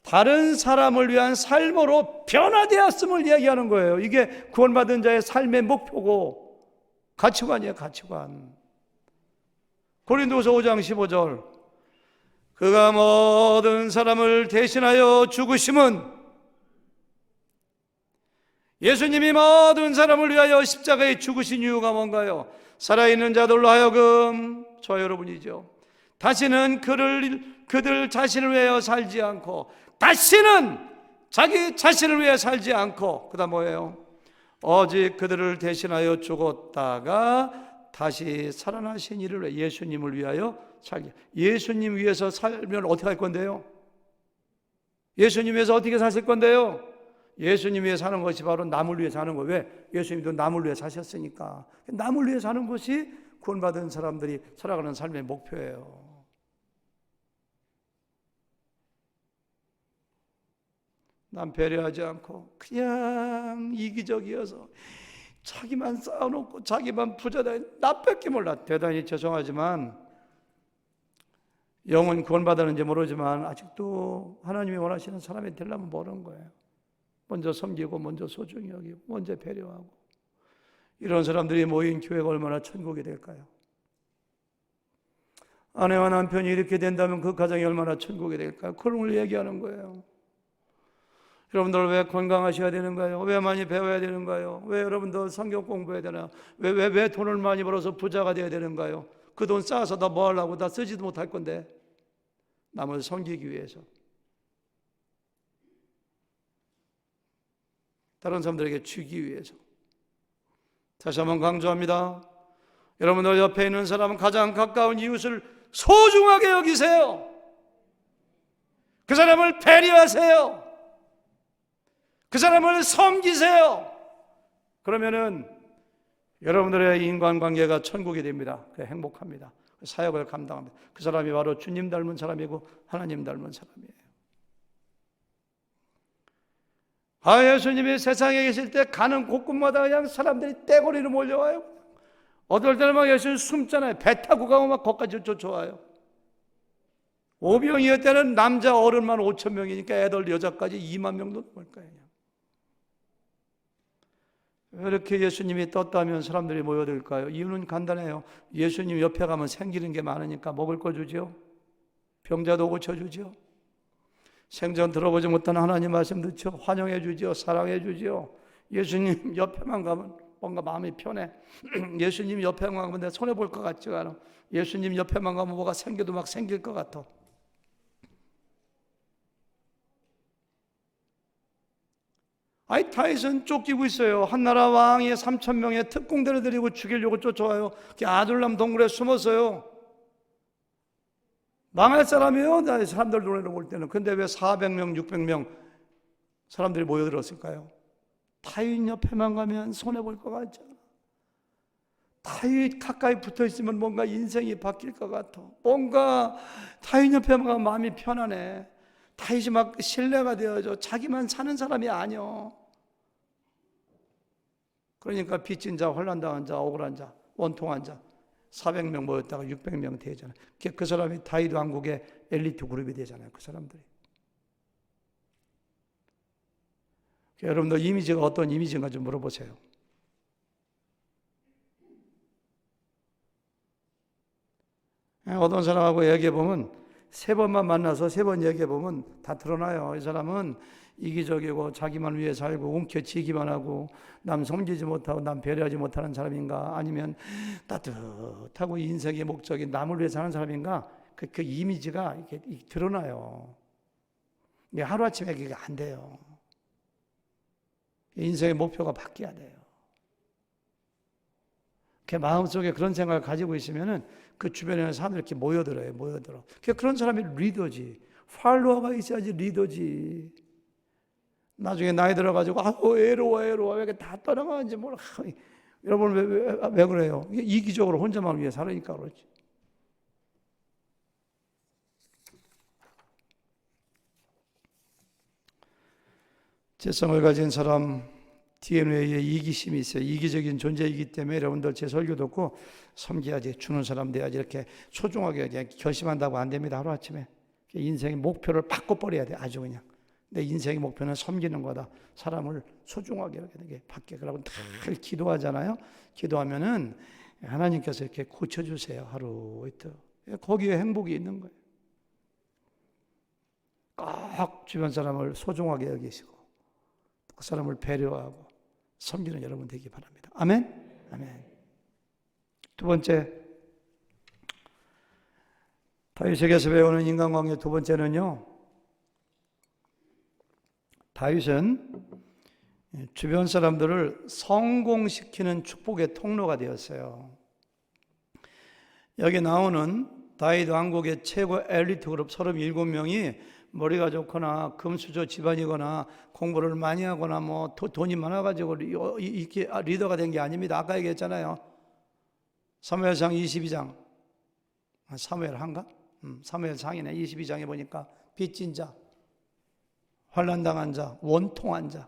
다른 사람을 위한 삶으로 변화되었음을 이야기하는 거예요. 이게 구원받은 자의 삶의 목표고 가치관이에요. 가치관. 고린도서 5장 15절 그가 모든 사람을 대신하여 죽으심은 예수님이 모든 사람을 위하여 십자가에 죽으신 이유가 뭔가요? 살아있는 자들로 하여금 저 여러분이죠. 다시는 그들 자신을 위하여 살지 않고 다시는 자기 자신을 위해 살지 않고 그 다음 뭐예요? 오직 그들을 대신하여 죽었다가 다시 살아나신 이를 위해 예수님을 위하여 살게. 예수님 위해서 살면 어떻게 할 건데요? 예수님 위해서 어떻게 사실 건데요? 예수님 위해 사는 것이 바로 남을 위해 사는 거예요. 왜? 예수님도 남을 위해 사셨으니까. 남을 위해 사는 것이 구원받은 사람들이 살아가는 삶의 목표예요. 남 배려하지 않고 그냥 이기적이어서 자기만 쌓아놓고 자기만 부자다, 나밖에 몰라. 대단히 죄송하지만 영은 구원받았는지 모르지만 아직도 하나님이 원하시는 사람이 되려면 모르는 거예요. 먼저 섬기고 먼저 소중히 여기고 먼저 배려하고. 이런 사람들이 모인 교회가 얼마나 천국이 될까요? 아내와 남편이 이렇게 된다면 그 가정이 얼마나 천국이 될까요? 그런 걸 얘기하는 거예요. 여러분들 왜 건강하셔야 되는가요? 왜 많이 배워야 되는가요? 왜 여러분들 성경 공부해야 되나? 왜 돈을 많이 벌어서 부자가 돼야 되는가요? 그 돈 쌓아서 다 뭐 하려고? 다 쓰지도 못할 건데. 남을 섬기기 위해서. 다른 사람들에게 주기 위해서. 다시 한번 강조합니다. 여러분들 옆에 있는 사람은 가장 가까운 이웃을 소중하게 여기세요. 그 사람을 배려하세요. 그 사람을 섬기세요. 그러면은 여러분들의 인간관계가 천국이 됩니다. 행복합니다. 사역을 감당합니다. 그 사람이 바로 주님 닮은 사람이고 하나님 닮은 사람이에요. 예수님이 세상에 계실 때 가는 곳곳마다 그냥 사람들이 떼거리로 몰려와요. 어떨 때는 막 예수님 숨잖아요. 배 타고 가고 막 거기까지 쫓아와요. 오병이어 때는 남자 어른만 5천 명이니까 애들 여자까지 2만 명도 넘을 거예요. 왜 이렇게 예수님이 떴다면 사람들이 모여들까요? 이유는 간단해요. 예수님 옆에 가면 생기는 게 많으니까 먹을 거 주죠. 병자도 고쳐주죠. 생전 들어보지 못한 하나님 말씀 듣죠. 환영해 주죠. 사랑해 주죠. 예수님 옆에만 가면 뭔가 마음이 편해. 예수님 옆에만 가면 내 손해볼 것 같지가 않아. 예수님 옆에만 가면 뭐가 생겨도 막 생길 것 같아. 다윗은 쫓기고 있어요. 한나라 왕이 3,000명의 특공대를 데리고 죽이려고 쫓아와요. 아둘람 동굴에 숨었어요. 망할 사람이에요. 사람들 눈에 볼 때는. 근데 왜 400명, 600명 사람들이 모여들었을까요? 다윗 옆에만 가면 손해볼 것 같잖아. 다윗 가까이 붙어있으면 뭔가 인생이 바뀔 것 같아. 뭔가 다윗 옆에만 가면 마음이 편하네. 다윗이 막 신뢰가 되어져. 자기만 사는 사람이 아니요. 그러니까 빚진 자, 환난당한 자, 억울한 자, 원통한 자 400명 모였다가 600명 되잖아요. 그 사람이 다윗 왕국의 엘리트 그룹이 되잖아요. 그 사람들이. 여러분들 이미지가 어떤 이미지인가 좀 물어보세요. 어떤 사람하고 얘기해보면 3번만 만나서 3번 얘기해보면 다 드러나요. 이 사람은 이기적이고 자기만 위해 살고 움켜쥐기만 하고 남 섬기지 못하고 남 배려하지 못하는 사람인가, 아니면 따뜻하고 인생의 목적이 남을 위해 사는 사람인가, 그 이미지가 이렇게 드러나요. 하루아침에 그게 안 돼요. 인생의 목표가 바뀌어야 돼요. 마음속에 그런 생각을 가지고 있으면은 그 주변에 사람들이 이렇게 모여들어. 그런 사람이 리더지. 팔로워가 있어야지 리더지. 나중에 나이 들어가지고 외로워 왜 이렇게 다 떠나가는지 몰라. 여러분 왜 그래요? 이기적으로 혼자만 위해 살으니까 그렇지. 재성을 가진 사람 DNA에 이기심이 있어요. 이기적인 존재이기 때문에 여러분들 제 설교 듣고 섬겨야지, 주는 사람 돼야지 이렇게 소중하게 결심한다고 안 됩니다. 하루아침에 인생의 목표를 바꿔버려야 돼. 아주 그냥 내 인생의 목표는 섬기는 거다. 사람을 소중하게 여기게 바뀌게. 그러고 늘 기도하잖아요. 기도하면은 하나님께서 이렇게 고쳐주세요. 하루 이틀. 거기에 행복이 있는 거예요. 꼭 주변 사람을 소중하게 여기시고 그 사람을 배려하고 섬기는 여러분 되기 바랍니다. 아멘? 아멘. 두 번째, 다윗에게서 배우는 인간관계 두 번째는요, 다윗은 주변 사람들을 성공시키는 축복의 통로가 되었어요. 여기 나오는 다윗 왕국의 최고 엘리트 그룹 37명이 머리가 좋거나 금수저 집안이거나 공부를 많이 하거나 뭐 돈이 많아가지고 이렇게 리더가 된 게 아닙니다. 아까 얘기했잖아요. 사무엘상 22장, 사무엘 한가? 사무엘상이네. 22장에 보니까 빚진 자, 환난당한 자, 원통한 자,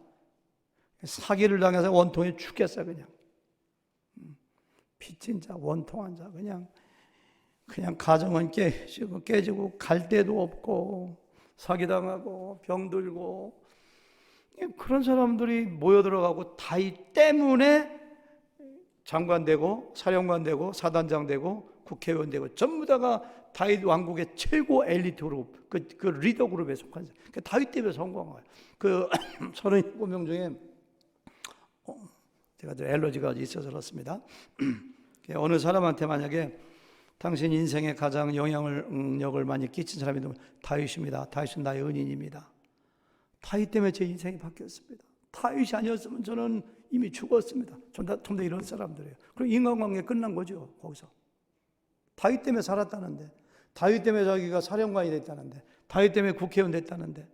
사기를 당해서 원통이 죽겠어요. 그냥 빚진 자, 원통한 자, 그냥 가정은 깨지고 갈 데도 없고 사기당하고 병들고 그런 사람들이 모여들어가고 다윗 때문에 장관 되고 사령관 되고 사단장 되고 국회의원 되고 전부 다가 다윗 왕국의 최고 엘리트 그룹, 그 리더 그룹에 속한 사람. 다윗 때문에 성공한 거예요. 그 37명 중에 제가 엘러지가 있어서 그렇습니다. 어느 사람한테 만약에 당신 인생에 가장 영향력을 많이 끼친 사람이 다윗입니다. 다윗은 나의 은인입니다. 다윗 때문에 제 인생이 바뀌었습니다. 다윗이 아니었으면 저는 이미 죽었습니다. 좀 더 이런 사람들이에요. 그럼 인간관계 끝난 거죠. 거기서 다윗 때문에 살았다는데, 다윗 때문에 자기가 사령관이 됐다는데, 다윗 때문에 국회의원 됐다는데.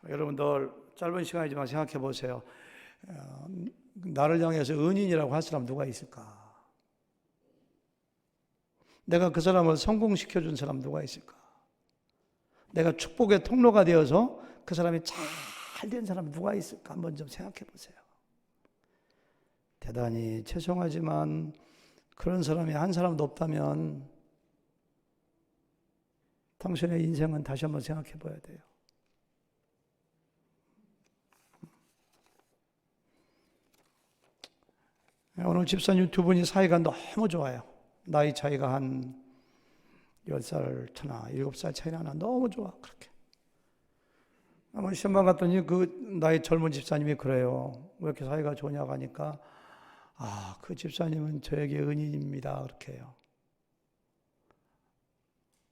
여러분들 짧은 시간이지만 생각해 보세요. 나를 향해서 은인이라고 할 사람 누가 있을까? 내가 그 사람을 성공시켜준 사람 누가 있을까? 내가 축복의 통로가 되어서 그 사람이 잘 된 사람 누가 있을까? 한번 좀 생각해 보세요. 대단히 죄송하지만 그런 사람이 한 사람도 없다면 당신의 인생은 다시 한번 생각해 봐야 돼요. 오늘 집사님 두 분이 사이가 너무 좋아요. 나이 차이가 한 10살 차나 7살 차이 나나 너무 좋아. 그렇게. 아마 시험관 갔더니 그 나이 젊은 집사님이 그래요. 왜 이렇게 사이가 좋냐고 하니까 그 집사님은 저에게 은인입니다. 그렇게 해요.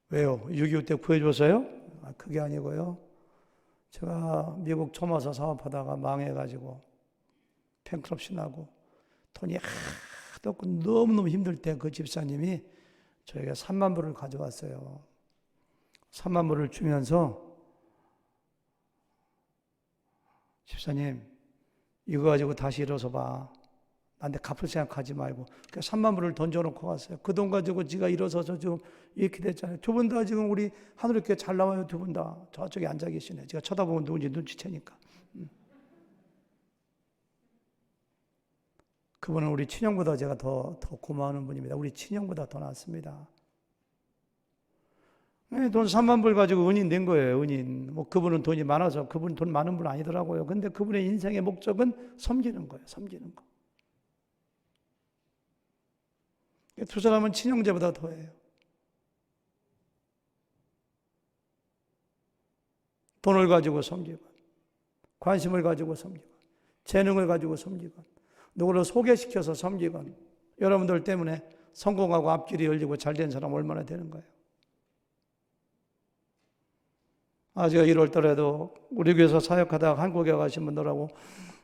왜요? 6.25 때 구해줘서요? 그게 아니고요. 제가 미국 처음 와서 사업하다가 망해가지고 팬크럽시 나고 돈이 하도 없고 너무너무 힘들 때 그 집사님이 저에게 3만 불을 가져왔어요. 3만 불을 주면서 집사님 이거 가지고 다시 일어서 봐. 나한테 갚을 생각하지 말고. 그러니까 3만 불을 던져놓고 갔어요. 그 돈 가지고 지가 일어서서 지금 이렇게 됐잖아요. 두 분 다 지금 우리 하늘교회 잘 나와요. 두 분 다. 저쪽에 앉아 계시네. 제가 쳐다보면 누군지 눈치채니까. 그분은 우리 친형보다 제가 더 고마워하는 분입니다. 우리 친형보다 더 낫습니다. 돈 3만 불 가지고 은인 된 거예요. 은인. 뭐 그분은 돈이 많아서 그분 돈 많은 분 아니더라고요. 근데 그분의 인생의 목적은 섬기는 거예요. 섬기는 거. 두 사람은 친형제보다 더해요. 돈을 가지고 섬기고, 관심을 가지고 섬기고, 재능을 가지고 섬기고, 누구를 소개시켜서 섬기고, 여러분들 때문에 성공하고 앞길이 열리고 잘된 사람 얼마나 되는 거예요. 제가 1월 달에도 우리 교회에서 사역하다가 한국에 가신 분들하고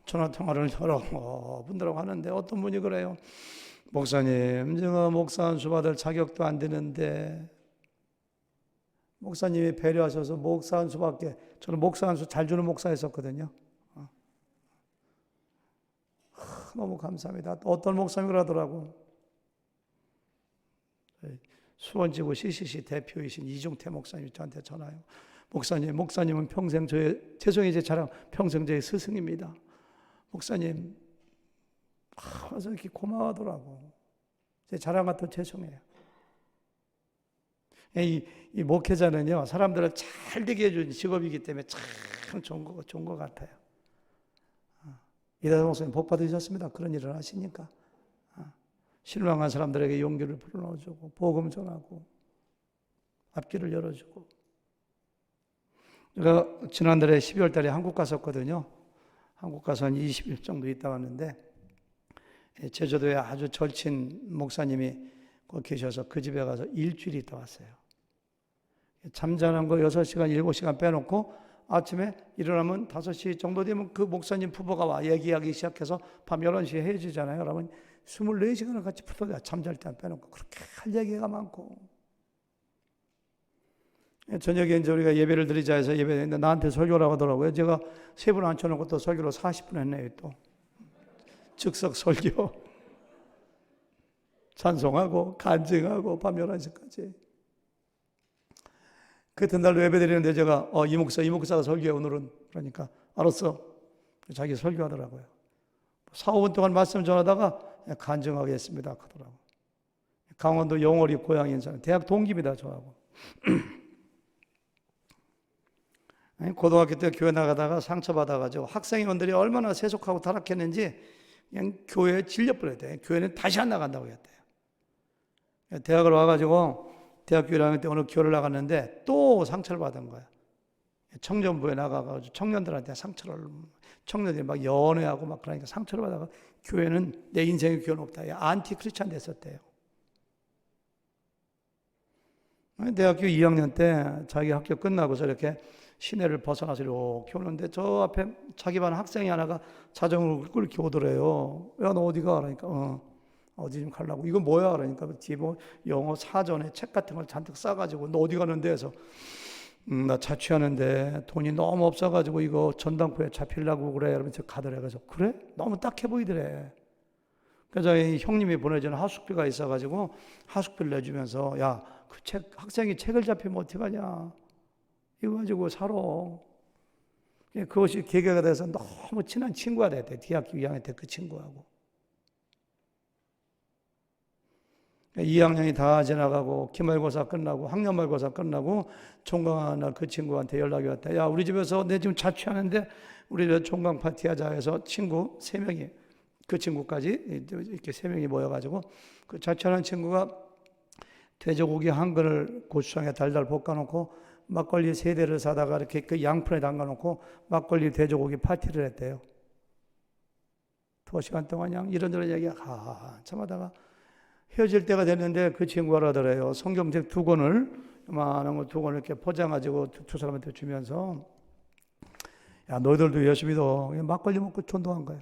전화통화를 여러 분들하고 하는데 어떤 분이 그래요. 목사님, 제가 목사 한 수 받을 자격도 안 되는데 목사님이 배려하셔서 목사 한 수밖에, 저는 목사 한 수 잘 주는 목사였었거든요. 너무 감사합니다. 어떤 목사님이 그러더라고. 수원지구 CCC 대표이신 이중태 목사님이 저한테 전화해요. 목사님은 평생 죄송해요 제 자랑, 평생 저의 스승입니다. 목사님, 와서 이렇게 고마워하더라고. 제 자랑 같아 죄송해요. 이 목회자는요, 사람들을 잘 되게 해주는 직업이기 때문에 참 좋은 것 같아요. 이다솜 목사님 복 받으셨습니다. 그런 일을 하시니까. 실망한 사람들에게 용기를 불어넣어주고, 복음 전하고, 앞길을 열어주고. 제가 지난달에 12월 달에 한국 갔었거든요. 한국 가서 한 20일 정도 있다 왔는데, 제주도에 아주 절친 목사님이 거기 계셔서 그 집에 가서 일주일 있다 왔어요. 잠자는 거 6시간, 7시간 빼놓고 아침에 일어나면 5시 정도 되면 그 목사님 부부가 와 얘기하기 시작해서 밤 11시에 헤어지잖아요. 그러면 24시간을 같이 붙어야 잠잘 때 안 빼놓고 그렇게 할 얘기가 많고. 저녁에 이제 우리가 예배를 드리자 해서 예배했는데 나한테 설교라고 하더라고요. 제가 세 분 앉혀놓고 또 설교로 40분 했네요. 또 즉석 설교 찬송하고 간증하고 밤 11시까지. 그 이튿날로 예배 드리는데 제가 이 목사가 설교해 오늘은. 그러니까 알았어. 자기 설교하더라고요. 4, 5분 동안 말씀 전하다가 간증하겠습니다 하더라고요. 강원도 영월이 고향인 사람, 대학 동기입니다 저하고. 고등학교 때 교회 나가다가 상처받아가지고 학생회원들이 얼마나 세속하고 타락했는지 그냥 교회에 질려버려야 돼. 교회는 다시 안 나간다고 했대요. 대학을 와가지고 대학교 1학년 때 어느 교회를 나갔는데 또 상처를 받은 거야. 청년부에 나가가지고 청년들한테 청년들이 막 연애하고 막 그러니까 상처를 받아가 교회는 내 인생의 교회는 없다. 안티 크리스찬 됐었대요. 대학교 2학년 때 자기 학교 끝나고서 이렇게 시내를 벗어나서 이렇게 오는데 저 앞에 자기 반 학생이 하나가 자전거를 끌고 오더래요. 야, 너 어디 가? 그러니까 어디 좀 가려고. 이거 뭐야? 그러니까 뒤에 뭐 영어 사전에 책 같은 걸 잔뜩 싸가지고 너 어디 가는데 해서 나 자취하는데 돈이 너무 없어가지고 이거 전당포에 잡히려고 그래. 이러면서 가더래. 그래서 그래? 너무 딱해 보이더래. 그래서 저희 형님이 보내준 하숙비가 있어가지고 하숙비를 내주면서 야, 그 학생이 책을 잡히면 어떡하냐. 이거 가지고 살아. 그것이 계기가 돼서 너무 친한 친구가 됐대. 대학교 2학년 때 그 친구하고. 2학년이 다 지나가고 기말고사 끝나고 학년말고사 끝나고 종강하는 날 그 친구한테 연락이 왔다. 야, 우리 집에서 내 지금 자취하는데 우리 집 종강 파티 하자 해서 친구 3명이 그 친구까지 이렇게 3명이 모여가지고 그 자취하는 친구가 돼지고기 한 그릇을 고추장에 달달 볶아놓고 막걸리 3대를 사다가 이렇게 그 양푼에 담가놓고 막걸리 돼지고기 파티를 했대요. 2시간 동안 그냥 이런저런 얘기 한참 하다가 헤어질 때가 됐는데 그 친구가 그러더래요. 성경책 2권을 요만한 거 2권을 이렇게 포장가지고 두 사람한테 주면서 야, 너희들도 예수 믿어. 막걸리 먹고 전도한 거예요.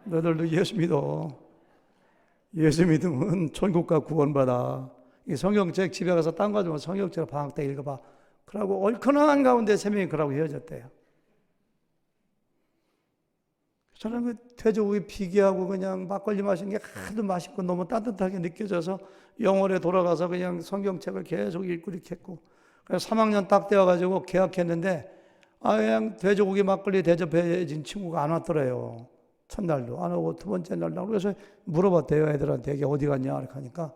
너희들도 예수 믿어. 예수 믿으면 천국과 구원받아. 이 성경책 집에 가서 딴 거 가지고 성경책 방학 때 읽어봐. 그러고 얼큰한 가운데 3명이 그러고 헤어졌대요. 저는 그 돼지고기 비계하고 그냥 막걸리 마신 게 하도 맛있고 너무 따뜻하게 느껴져서 영월에 돌아가서 그냥 성경책을 계속 읽고 이렇게 했고, 그래서 3학년 딱 되어가지고 개학했는데 그냥 돼지고기 막걸리 대접해진 친구가 안 왔더래요. 첫날도 안 오고 두 번째 날도. 그래서 물어봤대요. 애들한테 이게 어디 갔냐 이렇게 하니까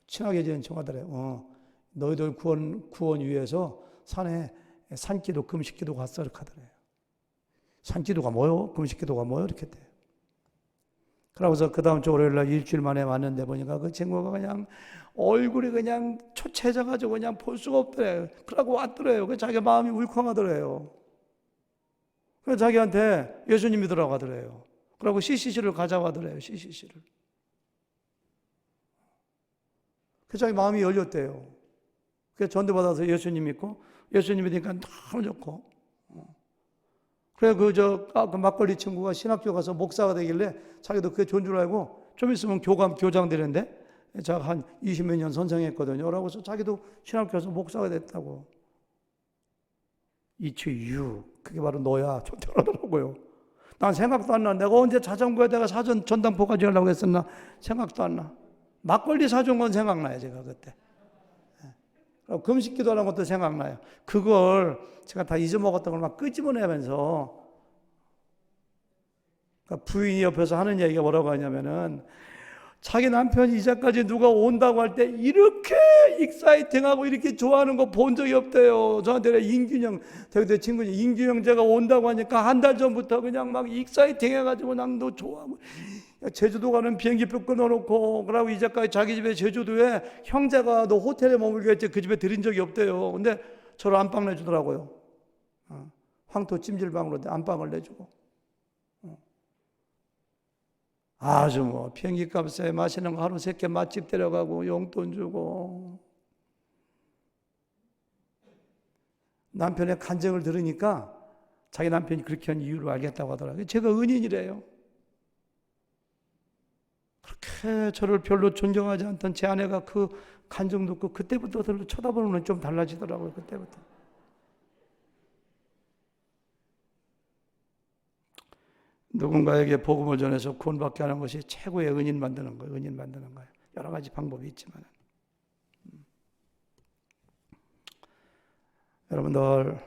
친하게 지낸 친구더래요. 너희들 구원 위해서 산에 산기도 금식기도 갔어 이렇게 하더래요. 산기도가 뭐요? 금식기도가 뭐요? 이렇게 돼요. 그러고서 그 다음 주 월요일날 일주일 만에 왔는데 보니까 그 친구가 그냥 얼굴이 그냥 초췌해져가지고 그냥 볼 수가 없더래요. 그러고 왔더래요. 그 자기 마음이 울컥하더래요. 그래서 자기한테 예수님 믿으라고 하더래요. 그러고 CCC를 가자고 하더래요. CCC를. 그래서 자기 마음이 열렸대요. 그래서 전도받아서 예수님 믿고 예수님 믿으니까 너무 좋고. 그래 그 막걸리 친구가 신학교 가서 목사가 되길래 자기도 그게 좋은 줄 알고 좀 있으면 교장 되는데 제가 한 20몇 년 선생했거든요. 라고 해서 자기도 신학교 가서 목사가 됐다고. 이치유 그게 바로 너야. 좋더라고요. 난 생각도 안 나. 내가 언제 자전거에다가 사전 전당포까지 하려고 했었나 생각도 안 나. 막걸리 사준 건 생각나요. 제가 그때. 금식기도 하는 것도 생각나요. 그걸 제가 다 잊어먹었던 걸 막 끄집어내면서 그러니까 부인이 옆에서 하는 얘기가 뭐라고 하냐면은 자기 남편이 이제까지 누가 온다고 할 때 이렇게 익사이팅하고 이렇게 좋아하는 거 본 적이 없대요. 저한테 임균영 대구대 친구니 임균영 제가 온다고 하니까 한 달 전부터 그냥 막 익사이팅 해가지고 그냥 너 좋아하고 제주도 가는 비행기표 끊어놓고 그러고 이제까지 자기 집에 제주도에 형제가 너 호텔에 머물게 했지 그 집에 들인 적이 없대요. 근데 저를 안방 내주더라고요. 황토 찜질방으로 안방을 내주고 아주 뭐 비행기 값에 마시는 거 하루 3끼 맛집 데려가고 용돈 주고. 남편의 간증을 들으니까 자기 남편이 그렇게 한 이유를 알겠다고 하더라고요. 제가 은인이래요. 그렇게 저를 별로 존경하지 않던 제 아내가 그 간증 듣고 그때부터 저를 쳐다보는 건 좀 달라지더라고요. 그때부터. 누군가에게 복음을 전해서 구원받게 하는 것이 최고의 은인 만드는 거예요. 은인 만드는 거예요. 여러 가지 방법이 있지만 여러분들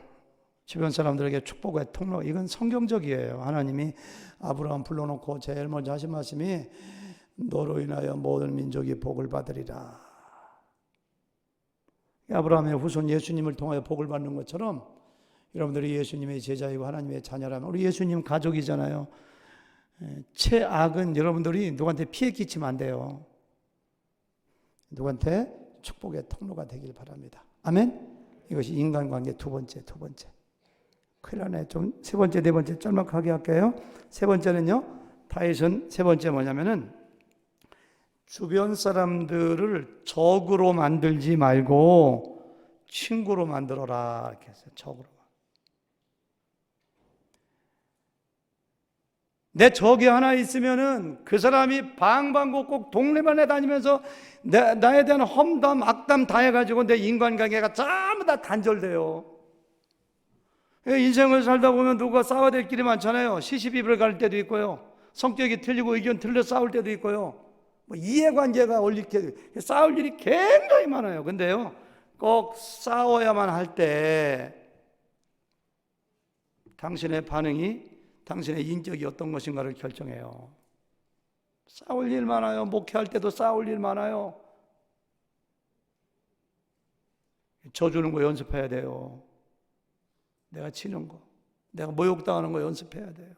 주변 사람들에게 축복의 통로, 이건 성경적이에요. 하나님이 아브라함 불러놓고 제일 먼저 하신 말씀이 너로 인하여 모든 민족이 복을 받으리라. 아브라함의 후손 예수님을 통하여 복을 받는 것처럼 여러분들이 예수님의 제자이고 하나님의 자녀라면 우리 예수님 가족이잖아요. 최악은 여러분들이 누구한테 피해 끼치면 안 돼요. 누구한테 축복의 통로가 되길 바랍니다. 아멘. 이것이 인간관계 두 번째. 큰일 나네. 좀 세 번째, 네 번째 짤막하게 할게요. 세 번째는요. 다윗은 세 번째 뭐냐면은 주변 사람들을 적으로 만들지 말고 친구로 만들어라. 이렇게 했어요. 적으로. 내 적이 하나 있으면은 그 사람이 방방곡곡 동네만에 다니면서 나에 대한 험담, 악담 다 해가지고 내 인간관계가 전부 다 단절돼요. 인생을 살다 보면 누가 싸워야 될 길이 많잖아요. 시시비비를 갈 때도 있고요. 성격이 틀리고 의견 틀려 싸울 때도 있고요. 뭐 이해관계가 얽히게 싸울 일이 굉장히 많아요. 근데요, 꼭 싸워야만 할 때 당신의 반응이 당신의 인격이 어떤 것인가를 결정해요. 싸울 일 많아요. 목회할 때도 싸울 일 많아요. 져주는 거 연습해야 돼요. 내가 치는 거, 내가 모욕당하는 거 연습해야 돼요.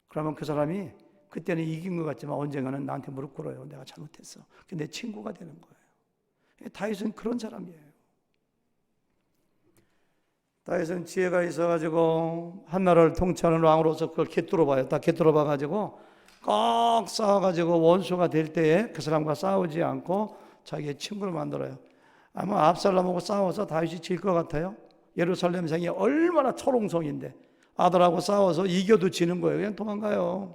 그러면 그 사람이 그때는 이긴 것 같지만 언젠가는 나한테 무릎 꿇어요. 내가 잘못했어. 내 친구가 되는 거예요. 다윗은 그런 사람이에요. 다윗은 지혜가 있어가지고 한 나라를 통치하는 왕으로서 그걸 깃들어 봐요. 딱 깃들어 봐가지고 꼭 싸워가지고 원수가 될 때에 그 사람과 싸우지 않고 자기의 친구를 만들어요. 아마 압살롬하고 싸워서 다윗이 질 것 같아요. 예루살렘 생이 얼마나 초롱성인데 아들하고 싸워서 이겨도 지는 거예요. 그냥 도망가요.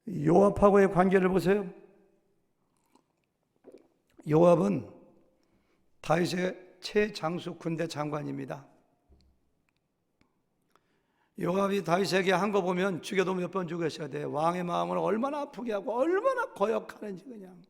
요압하고의 관계를 보세요. 요압은 다윗의 최장수 군대 장관입니다. 요압이 다윗에게 한 거 보면 죽여도 몇 번 죽였어야 돼. 왕의 마음을 얼마나 아프게 하고 얼마나 거역하는지 그냥.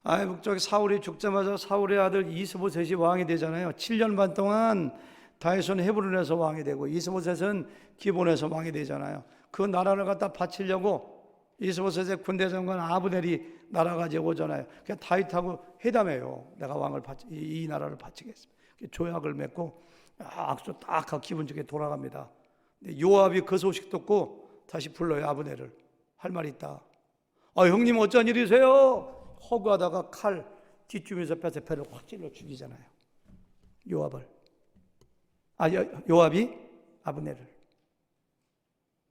북쪽 사울이 죽자마자 사울의 아들 이스보셋이 왕이 되잖아요. 7년 반 동안 다윗은 헤브론에서 왕이 되고 이스보셋은 기본에서 왕이 되잖아요. 그 나라를 갖다 바치려고 이스보셋의 군대 장관 아브넬이 나라 가지고 오잖아요. 그냥 다윗하고 회담해요. 내가 왕을 이 나라를 바치겠습니다. 조약을 맺고 악수 딱 하고 기분 좋게 돌아갑니다. 근데 요압이 그 소식 듣고 다시 불러요. 아브넬을. 할 말이 있다. 형님 어쩐 일이세요? 허구하다가 칼 뒷주면서 뺏어 배를 확 찔러 죽이잖아요. 요압을. 요압이 아브넬을.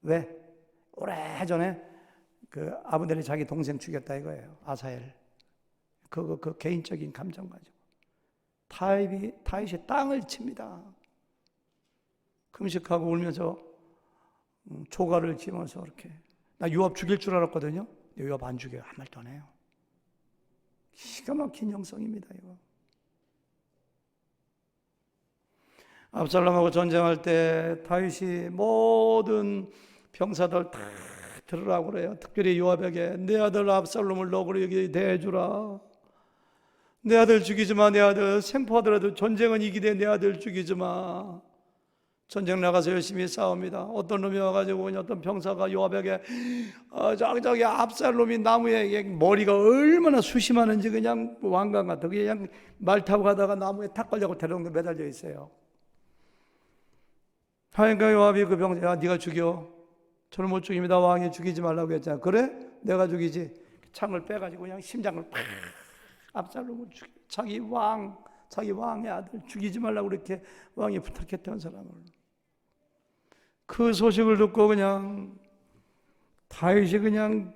왜? 오래전에 그 아브넬이 자기 동생 죽였다 이거예요. 아사엘. 그 개인적인 감정 가지고 다윗이 땅을 칩니다. 금식하고 울면서 조가를 지면서 이렇게. 나 요압 죽일 줄 알았거든요. 요압 안 죽여요. 한 말도 안 해요. 기가 막힌 형성입니다. 이거. 압살롬하고 전쟁할 때 다윗이 모든 병사들 다 들으라고 그래요. 특별히 요압에게 내 아들 압살롬을 너그러 여기 대해주라. 내 아들 죽이지 마. 내 아들 생포하더라도 전쟁은 이기되 내 아들 죽이지 마. 전쟁 나가서 열심히 싸웁니다. 어떤 놈이 와가지고 어떤 병사가 요압에게 저기 압살롬이 나무에 머리가 얼마나 수심하는지 그냥 왕관 같아. 그냥 말 타고 가다가 나무에 탁 걸려고 대롱도 매달려 있어요. 하니까 요압이 그 병사, 야 네가 죽여. 저는 못 죽입니다. 왕이 죽이지 말라고 했잖아. 그래? 내가 죽이지. 창을 빼가지고 그냥 심장을 팍 압살롬을 죽여. 자기 왕의 아들 죽이지 말라고 그렇게 왕이 부탁했던 사람을. 그 소식을 듣고 그냥 다윗이 그냥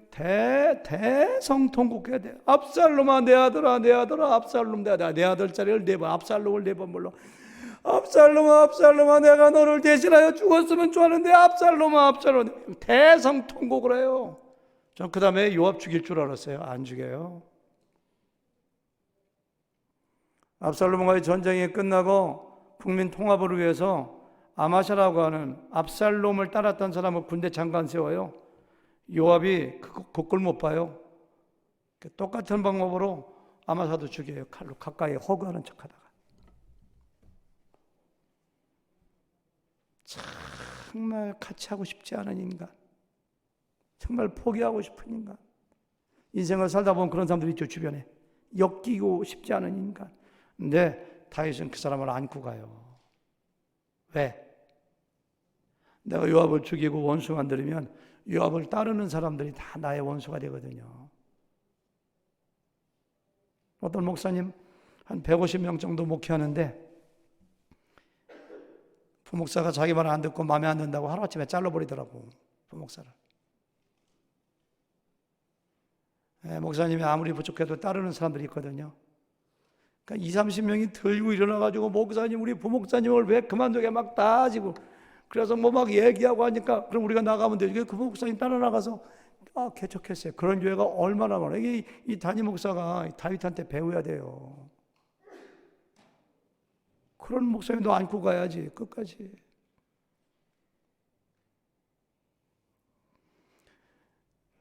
대성통곡해야 돼. 압살롬아 내 아들아 내 아들아 압살롬 내 아들짜리를 4번 압살롬을 4번 불러. 압살롬아, 압살롬아, 내가 너를 대신하여 죽었으면 좋았는데 압살롬아, 압살롬아. 대성통곡을 해요. 전 그 다음에 요압 죽일 줄 알았어요. 안 죽여요. 압살롬과의 전쟁이 끝나고 국민 통합을 위해서 아마샤라고 하는 압살롬을 따랐던 사람을 군대 장관 세워요. 요압이 그걸 못 봐요. 똑같은 방법으로 아마샤도 죽여요. 칼로 가까이 허구하는 척하다가. 정말 같이 하고 싶지 않은 인간, 정말 포기하고 싶은 인간, 인생을 살다 보면 그런 사람들이 있죠. 주변에 엮이고 싶지 않은 인간. 근데 다윗은 그 사람을 안고 가요. 왜? 내가 요압을 죽이고 원수 만들면 요압을 따르는 사람들이 다 나의 원수가 되거든요. 어떤 목사님 한 150명 정도 목회하는데 부목사가 자기 말 안 듣고 마음에 안 든다고 하루아침에 잘라버리더라고. 부목사를. 목사님이 아무리 부족해도 따르는 사람들이 있거든요. 그러니까 20-30명이 들고 일어나가지고 목사님, 우리 부목사님을 왜 그만두게 막 따지고, 그래서 뭐 막 얘기하고 하니까 그럼 우리가 나가면 되지. 그 목사님 따라 나가서 개척했어요. 그런 교회가 얼마나 많아요. 이 담임 목사가 다윗한테 배워야 돼요. 그런 목사님도 안고 가야지 끝까지.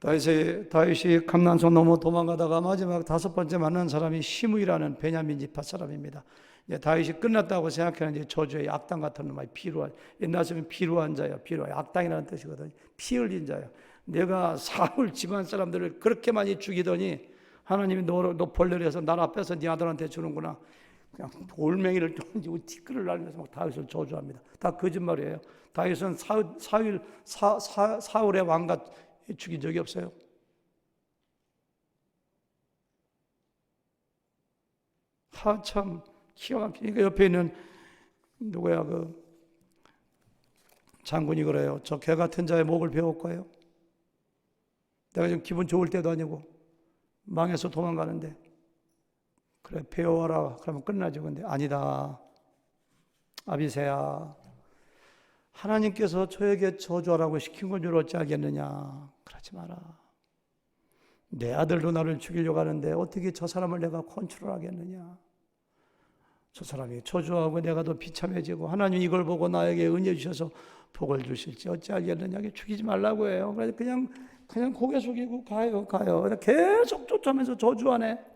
다윗이 감난성 넘어 도망가다가 마지막 5번째 만난 사람이 시므이라는 베냐민 지파 사람입니다. 이제 다윗이 끝났다고 생각하는 이제 저주의 악당 같은 놈이 피로한, 옛날 쓰면 피로한 자야, 피로한 악당이라는 뜻이거든요. 피 흘린 자야. 내가 사울 집안 사람들을 그렇게 많이 죽이더니 하나님이 너 벌레를 해서 나라 뺏어 네 아들한테 주는구나. 그냥 돌멩이를 던지고 티끌을 날리면서 막 다윗을 저주합니다. 다 거짓말이에요. 다윗은 사울의 왕과 죽인 적이 없어요. 참 기가 막히니까 옆에 있는 누구야 그 장군이 그래요. 저 개 같은 자의 목을 베을 거예요. 내가 지금 기분 좋을 때도 아니고 망해서 도망가는데 그래 배워와라 그러면 끝나죠. 근데 아니다. 아비새야, 하나님께서 저에게 저주하라고 시킨 건 줄 어찌 알겠느냐. 그러지 마라. 내 아들도 나를 죽이려고 하는데 어떻게 저 사람을 내가 컨트롤하겠느냐. 저 사람이 저주하고 내가 더 비참해지고 하나님 이걸 보고 나에게 은혜 주셔서 복을 주실지 어찌 알겠느냐. 죽이지 말라고 해요. 그래서 그냥 고개 숙이고 가요. 계속 쫓아오면서 저주하네.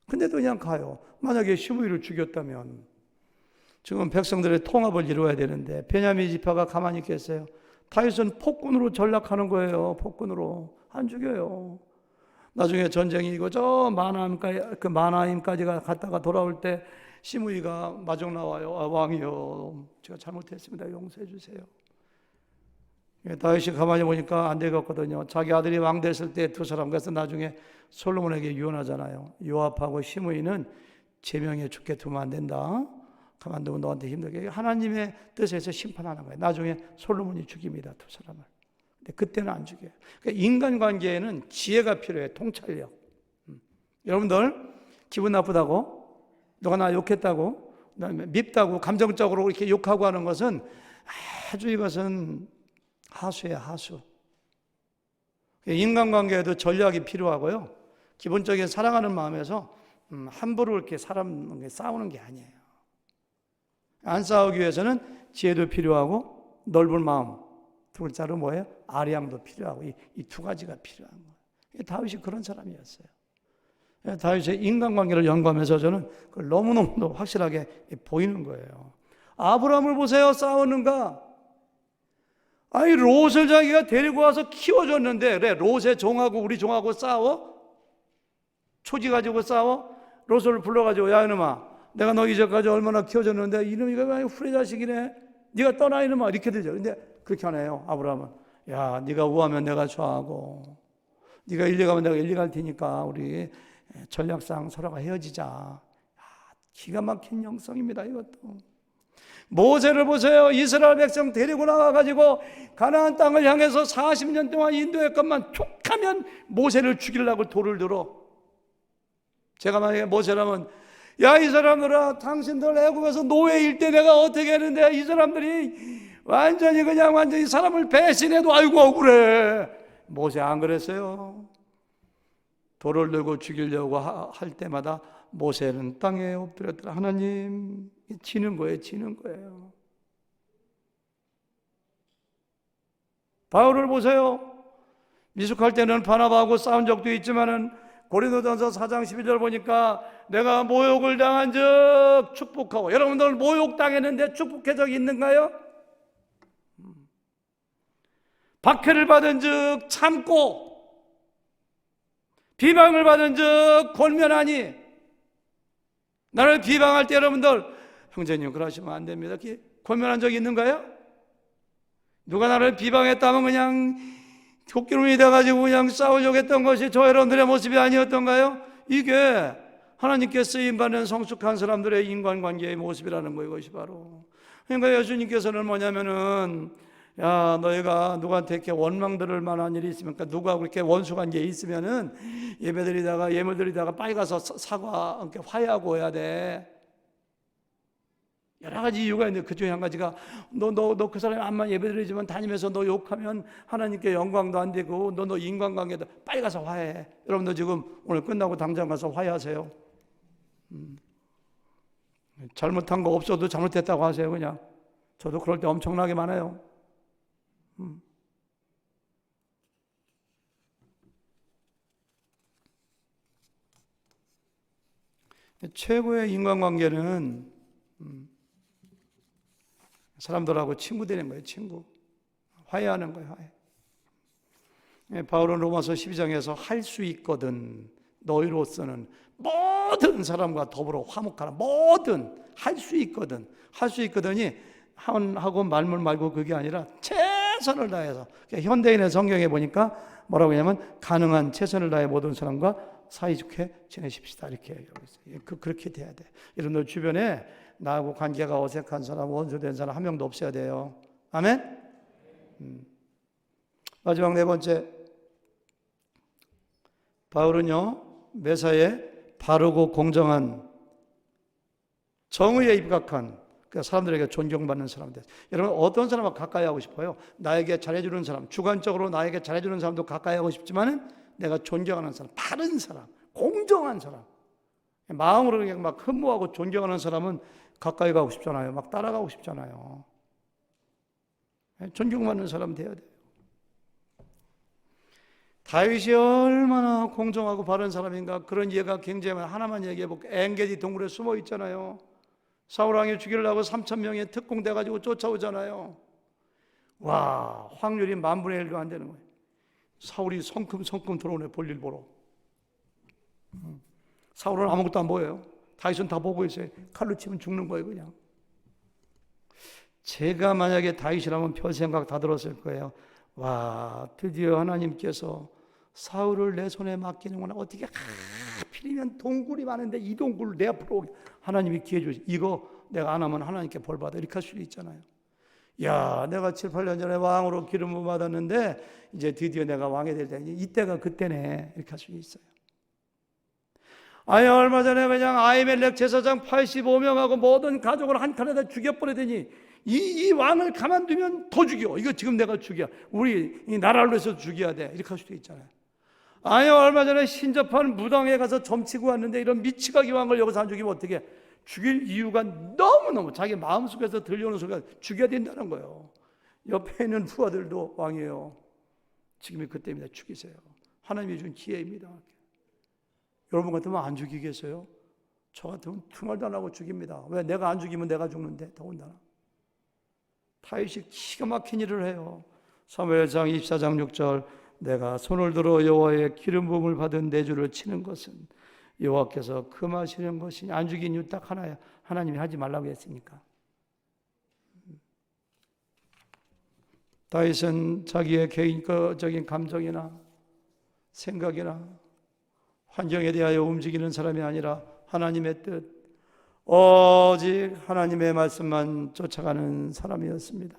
근데도 그냥 가요. 만약에 시므이를 죽였다면 지금 백성들의 통합을 이루어야 되는데 베냐민 지파가 가만히 있겠어요? 다윗은 폭군으로 전락하는 거예요. 폭군으로. 안 죽여요. 나중에 전쟁이 이거 저 마나임까지 갔다가 돌아올 때 시므이가 마중 나와요. 왕이요, 제가 잘못했습니다. 용서해 주세요. 다윗이 가만히 보니까 안 되겠거든요. 자기 아들이 왕 됐을 때 두 사람, 그래서 나중에 솔로몬에게 유언하잖아요. 요압하고 시므이는 제명에 죽게 두면 안 된다. 가만두면 너한테 힘들게. 하나님의 뜻에서 심판하는 거예요. 나중에 솔로몬이 죽입니다. 두 사람을. 근데 그때는 안 죽여요. 그러니까 인간관계에는 지혜가 필요해요. 통찰력. 여러분들 기분 나쁘다고, 너가 나 욕했다고, 그다음에 밉다고 감정적으로 이렇게 욕하고 하는 것은 아주 이것은 하수예요. 하수. 인간관계에도 전략이 필요하고요. 기본적인 사랑하는 마음에서 함부로 이렇게 사람 싸우는 게 아니에요. 안 싸우기 위해서는 지혜도 필요하고 넓은 마음, 두 글자로 뭐예요? 아량도 필요하고 이 두 가지가 필요한 거예요. 다윗이 그런 사람이었어요. 다윗의 인간관계를 연구하면서 저는 그걸 너무너무 확실하게 보이는 거예요. 아브라함을 보세요. 싸웠는가? 아니 롯을 자기가 데리고 와서 키워줬는데 그래 롯의 종하고 우리 종하고 싸워? 초지 가지고 싸워? 롯을 불러가지고 야 이놈아 내가 너 이제까지 얼마나 키워줬는데 이놈이 왜 후레 자식이네. 네가 떠나 이놈아 이렇게 되죠. 근데 그렇게 안 해요. 아브라함은 야 네가 우하면 내가 좌하고 네가 일리 가면 내가 일리 갈 테니까 우리 전략상 서로가 헤어지자. 기가 막힌 영성입니다. 이것도 모세를 보세요. 이스라엘 백성 데리고 나와가지고 가나안 땅을 향해서 40년 동안 인도했건만 툭하면 모세를 죽이려고 돌을 들어. 제가 만약에 모세라면 야, 이 사람들아, 당신들 애국에서 노예일 때 내가 어떻게 했는데 이 사람들이 완전히 사람을 배신해도 아이고 억울해. 모세 안 그랬어요? 돌을 들고 죽이려고 할 때마다 모세는 땅에 엎드렸더라. 하나님, 지는 거예요. 바울을 보세요. 미숙할 때는 바나바하고 싸운 적도 있지만은 고린도전서 4장 12절 보니까 내가 모욕을 당한 즉 축복하고, 여러분들 모욕당했는데 축복한 적이 있는가요? 박해를 받은 즉 참고, 비방을 받은 즉 권면하니. 나를 비방할 때 여러분들, 형제님 그러시면 안 됩니다. 권면한 적이 있는가요? 누가 나를 비방했다면 그냥 토끼놈이 돼가지고 그냥 싸우려고 했던 것이 저 여러분들의 모습이 아니었던가요? 이게 하나님께 쓰임받는 성숙한 사람들의 인간관계의 모습이라는 거예요. 이것이 바로. 그러니까 예수님께서는 뭐냐면은, 야, 너희가 누구한테 이렇게 원망들을 만한 일이 있으면, 그러니까 누구하고 이렇게 원수관계에 있으면은 예물드리다가 빨리 가서 사과, 이렇게 화해하고 해야 돼. 여러 가지 이유가 있는데 그 중에 한 가지가 너 그 사람이 암만 예배드리지만 다니면서 너 욕하면 하나님께 영광도 안 되고 너 인간관계도 빨리 가서 화해해. 여러분들 지금 오늘 끝나고 당장 가서 화해하세요. 잘못한 거 없어도 잘못했다고 하세요. 그냥. 저도 그럴 때 엄청나게 많아요. 최고의 인간관계는 사람들하고 친구 되는 거예요. 친구. 화해하는 거예요. 화해. 바울은 로마서 12장에서 할 수 있거든 너희로서는 모든 사람과 더불어 화목하라. 뭐든 할 수 있거든. 할 수 있거든이 하고 말문 말고 그게 아니라 최선을 다해서. 현대인의 성경에 보니까 뭐라고 하냐면 가능한 최선을 다해 모든 사람과 사이좋게 지내십시다. 이렇게 얘기하고 있어요. 그렇게 돼야 돼. 여러분들 주변에 나하고 관계가 어색한 사람, 원수된 사람 한 명도 없어야 돼요. 아멘? 마지막 네 번째, 바울은요 매사에 바르고 공정한 정의에 입각한, 그러니까 사람들에게 존경받는 사람이 됐어요. 여러분 어떤 사람과 가까이 하고 싶어요? 나에게 잘해주는 사람, 주관적으로 나에게 잘해주는 사람도 가까이 하고 싶지만은 내가 존경하는 사람, 바른 사람, 공정한 사람, 마음으로 그냥 막 흠모하고 존경하는 사람은 가까이 가고 싶잖아요. 막 따라가고 싶잖아요. 존경받는 사람 돼야 돼요. 다윗이 얼마나 공정하고 바른 사람인가, 그런 예가 굉장히 많아요. 하나만 얘기해 볼게요. 엔게디 동굴에 숨어 있잖아요. 사울왕이 죽이려고 3,000명의 특공돼 가지고 쫓아오잖아요. 와, 확률이 10,000분의 1도 안 되는 거예요. 사울이 성큼 들어오네. 볼일 보러. 사울은 아무것도 안 보여요. 다윗은 다 보고 있어요. 칼로 치면 죽는 거예요. 그냥. 제가 만약에 다윗이라면 별 생각 다 들었을 거예요. 와, 드디어 하나님께서 사울을 내 손에 맡기는구나. 어떻게 하필이면 동굴이 많은데 이 동굴을 내 앞으로 하나님이 기회 주시. 이거 내가 안 하면 하나님께 벌 받아. 이렇게 할 수도 있잖아요. 야, 내가 7, 8년 전에 왕으로 기름 부음 받았는데 이제 드디어 내가 왕이 될 때 이때가 그때네. 이렇게 할 수 있어요. 아니, 얼마 전에 그냥 아히멜렉 제사장 85명하고 모든 가족을 한 칸에다 죽여버리더니 이 왕을 가만두면 더 죽여. 이거 지금 내가 죽여. 우리 이 나라를 위해서 죽여야 돼. 이렇게 할 수도 있잖아요. 아니, 얼마 전에 신접한 무당에 가서 점치고 왔는데 이런 미치가기 왕을 여기서 안 죽이면 어떻게? 죽일 이유가 너무너무 자기 마음속에서 들려오는 소리가 죽여야 된다는 거예요. 옆에 있는 부하들도 왕이에요. 지금이 그때입니다. 죽이세요. 하나님이 준 기회입니다. 여러분 같으면 안 죽이겠어요? 저 같으면 퉁알도 안 하고 죽입니다. 왜? 내가 안 죽이면 내가 죽는데 더군다나. 다윗이 기가 막힌 일을 해요. 사무엘상 24장 6절, 내가 손을 들어 여호와의 기름 부음을 받은 내 주를 치는 것은 여호와께서 금하시는 것이니. 안 죽인 이유 딱 하나야. 하나님이 하지 말라고 했으니까. 다윗은 자기의 개인적인 감정이나 생각이나 환경에 대하여 움직이는 사람이 아니라 하나님의 뜻, 오직 하나님의 말씀만 쫓아가는 사람이었습니다.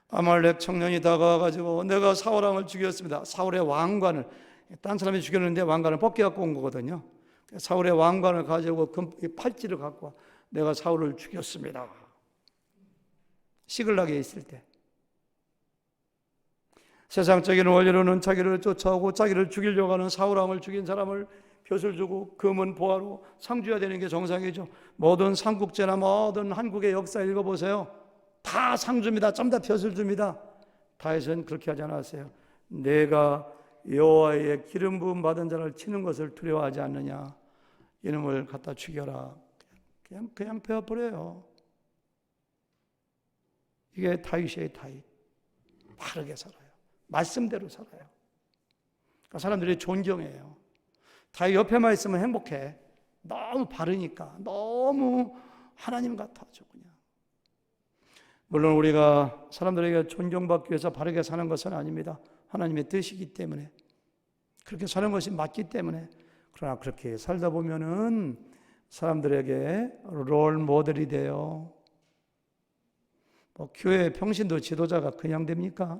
아말렉 청년이 다가와가지고 내가 사울왕을 죽였습니다. 사울의 왕관을, 딴 사람이 죽였는데 왕관을 벗겨갖고 온 거거든요. 사울의 왕관을 가지고 팔찌를 갖고 와. 내가 사울을 죽였습니다. 시글락에 있을 때. 세상적인 원리로는 자기를 쫓아오고 자기를 죽이려고 하는 사울왕을 죽인 사람을 벼슬 주고 금은 보화로 상 줘야 되는 게 정상이죠. 모든 삼국제나 모든 한국의 역사 읽어보세요. 다 상 줍니다. 좀 다 벼슬 줍니다. 다윗은 그렇게 하지 않았어요. 내가 여호와의 기름 부음 받은 자를 치는 것을 두려워하지 않느냐. 이놈을 갖다 죽여라. 그냥 베어버려요. 이게 다윗이에요. 다윗. 바르게 살아요. 말씀대로 살아요. 그러니까 사람들이 존경해요. 다윗 옆에만 있으면 행복해. 너무 바르니까. 너무 하나님 같아져 그냥. 물론 우리가 사람들에게 존경받기 위해서 바르게 사는 것은 아닙니다. 하나님의 뜻이기 때문에. 그렇게 사는 것이 맞기 때문에. 그러나 그렇게 살다 보면은 사람들에게 롤 모델이 돼요. 교회 평신도 지도자가 그냥 됩니까?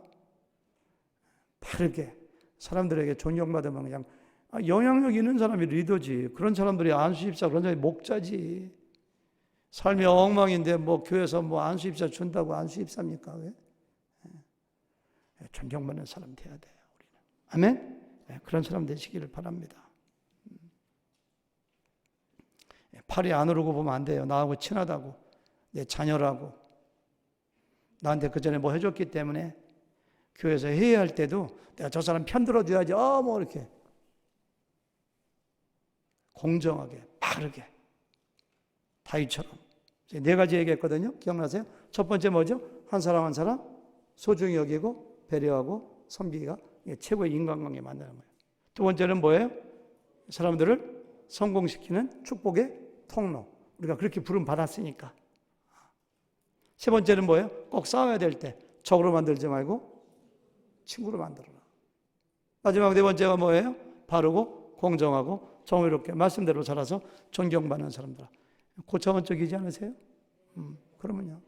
바르게 사람들에게 존경받으면 그냥 영향력 있는 사람이 리더지. 그런 사람들이 안수집사, 그런 사람이 목자지. 삶이 엉망인데 교회에서 안수집사 준다고 안수집사입니까? 왜? 존경받는 사람 돼야 돼요. 우리는. 아멘? 그런 사람 되시기를 바랍니다. 팔이 안 오르고 보면 안 돼요. 나하고 친하다고, 내 자녀라고, 나한테 그 전에 해줬기 때문에 교회에서 회의할 때도 내가 저 사람 편 들어줘야지. 이렇게 공정하게, 바르게, 다윗처럼. 네 가지 얘기했거든요. 기억나세요? 첫 번째 뭐죠? 한 사람 한 사람 소중히 여기고 배려하고 섬기기가 최고의 인간관계 만드는 거예요. 두 번째는 뭐예요? 사람들을 성공시키는 축복의 통로. 우리가 그렇게 부름 받았으니까. 세 번째는 뭐예요? 꼭 싸워야 될 때 적으로 만들지 말고 친구로 만들어라. 마지막 네 번째가 뭐예요? 바르고 공정하고 정의롭게 말씀대로 살아서 존경받는 사람들. 고차원적이지 않으세요? 그러면요.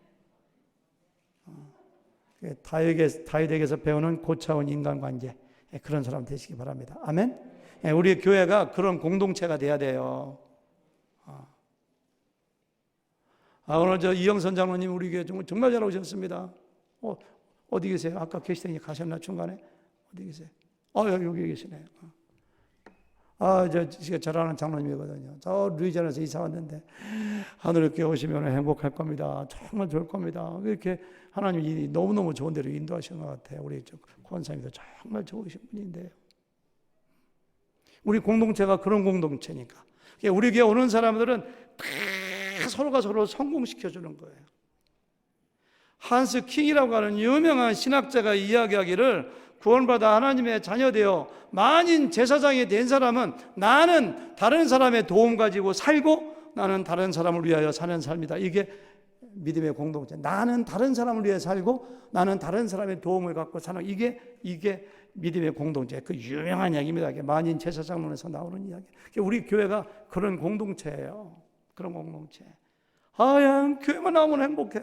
다윗에게서 배우는 고차원 인간관계, 그런 사람 되시기 바랍니다. 아멘. 우리 교회가 그런 공동체가 돼야 돼요. 오늘 이영선 장로님 우리 교회 정말 잘 오셨습니다. 어디 계세요? 아까 계시더니 가셨나 중간에? 어디 계세요? 여기 계시네요. 제가 잘 아는 장로님이거든요. 저 루이지애나에서 이사 왔는데 하늘교회 오시면 행복할 겁니다. 정말 좋을 겁니다. 이렇게 하나님이 너무너무 좋은 데로 인도하시는 것 같아요. 우리 권사님도 정말 좋으신 분인데요. 우리 공동체가 그런 공동체니까. 우리 교회 오는 사람들은 다 서로가 서로 성공시켜주는 거예요. 한스 킹이라고 하는 유명한 신학자가 이야기하기를 구원받아 하나님의 자녀되어 만인 제사장이 된 사람은 나는 다른 사람의 도움 가지고 살고 나는 다른 사람을 위하여 사는 삶이다. 이게 믿음의 공동체. 나는 다른 사람을 위해 살고 나는 다른 사람의 도움을 갖고 사는 이게 믿음의 공동체. 그 유명한 이야기입니다. 만인 제사장론에서 나오는 이야기. 우리 교회가 그런 공동체예요. 그런 공동체. 교회만 나오면 행복해.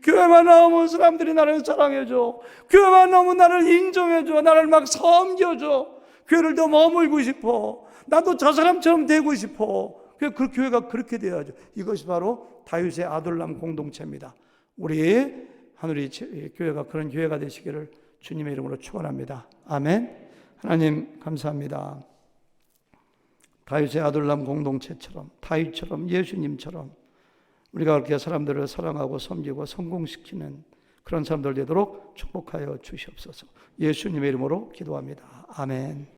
교회만 나오면 사람들이 나를 사랑해줘. 교회만 나오면 나를 인정해줘. 나를 막 섬겨줘. 교회를 더 머물고 싶어. 나도 저 사람처럼 되고 싶어. 그 교회가 그렇게 돼야죠. 이것이 바로 다윗의 아둘람 공동체입니다. 우리 하늘이 교회가 그런 교회가 되시기를 주님의 이름으로 축원합니다. 아멘. 하나님 감사합니다. 다윗의 아둘람 공동체처럼, 다윗처럼, 예수님처럼 우리가 그렇게 사람들을 사랑하고 섬기고 성공시키는 그런 사람들 되도록 축복하여 주시옵소서. 예수님의 이름으로 기도합니다. 아멘.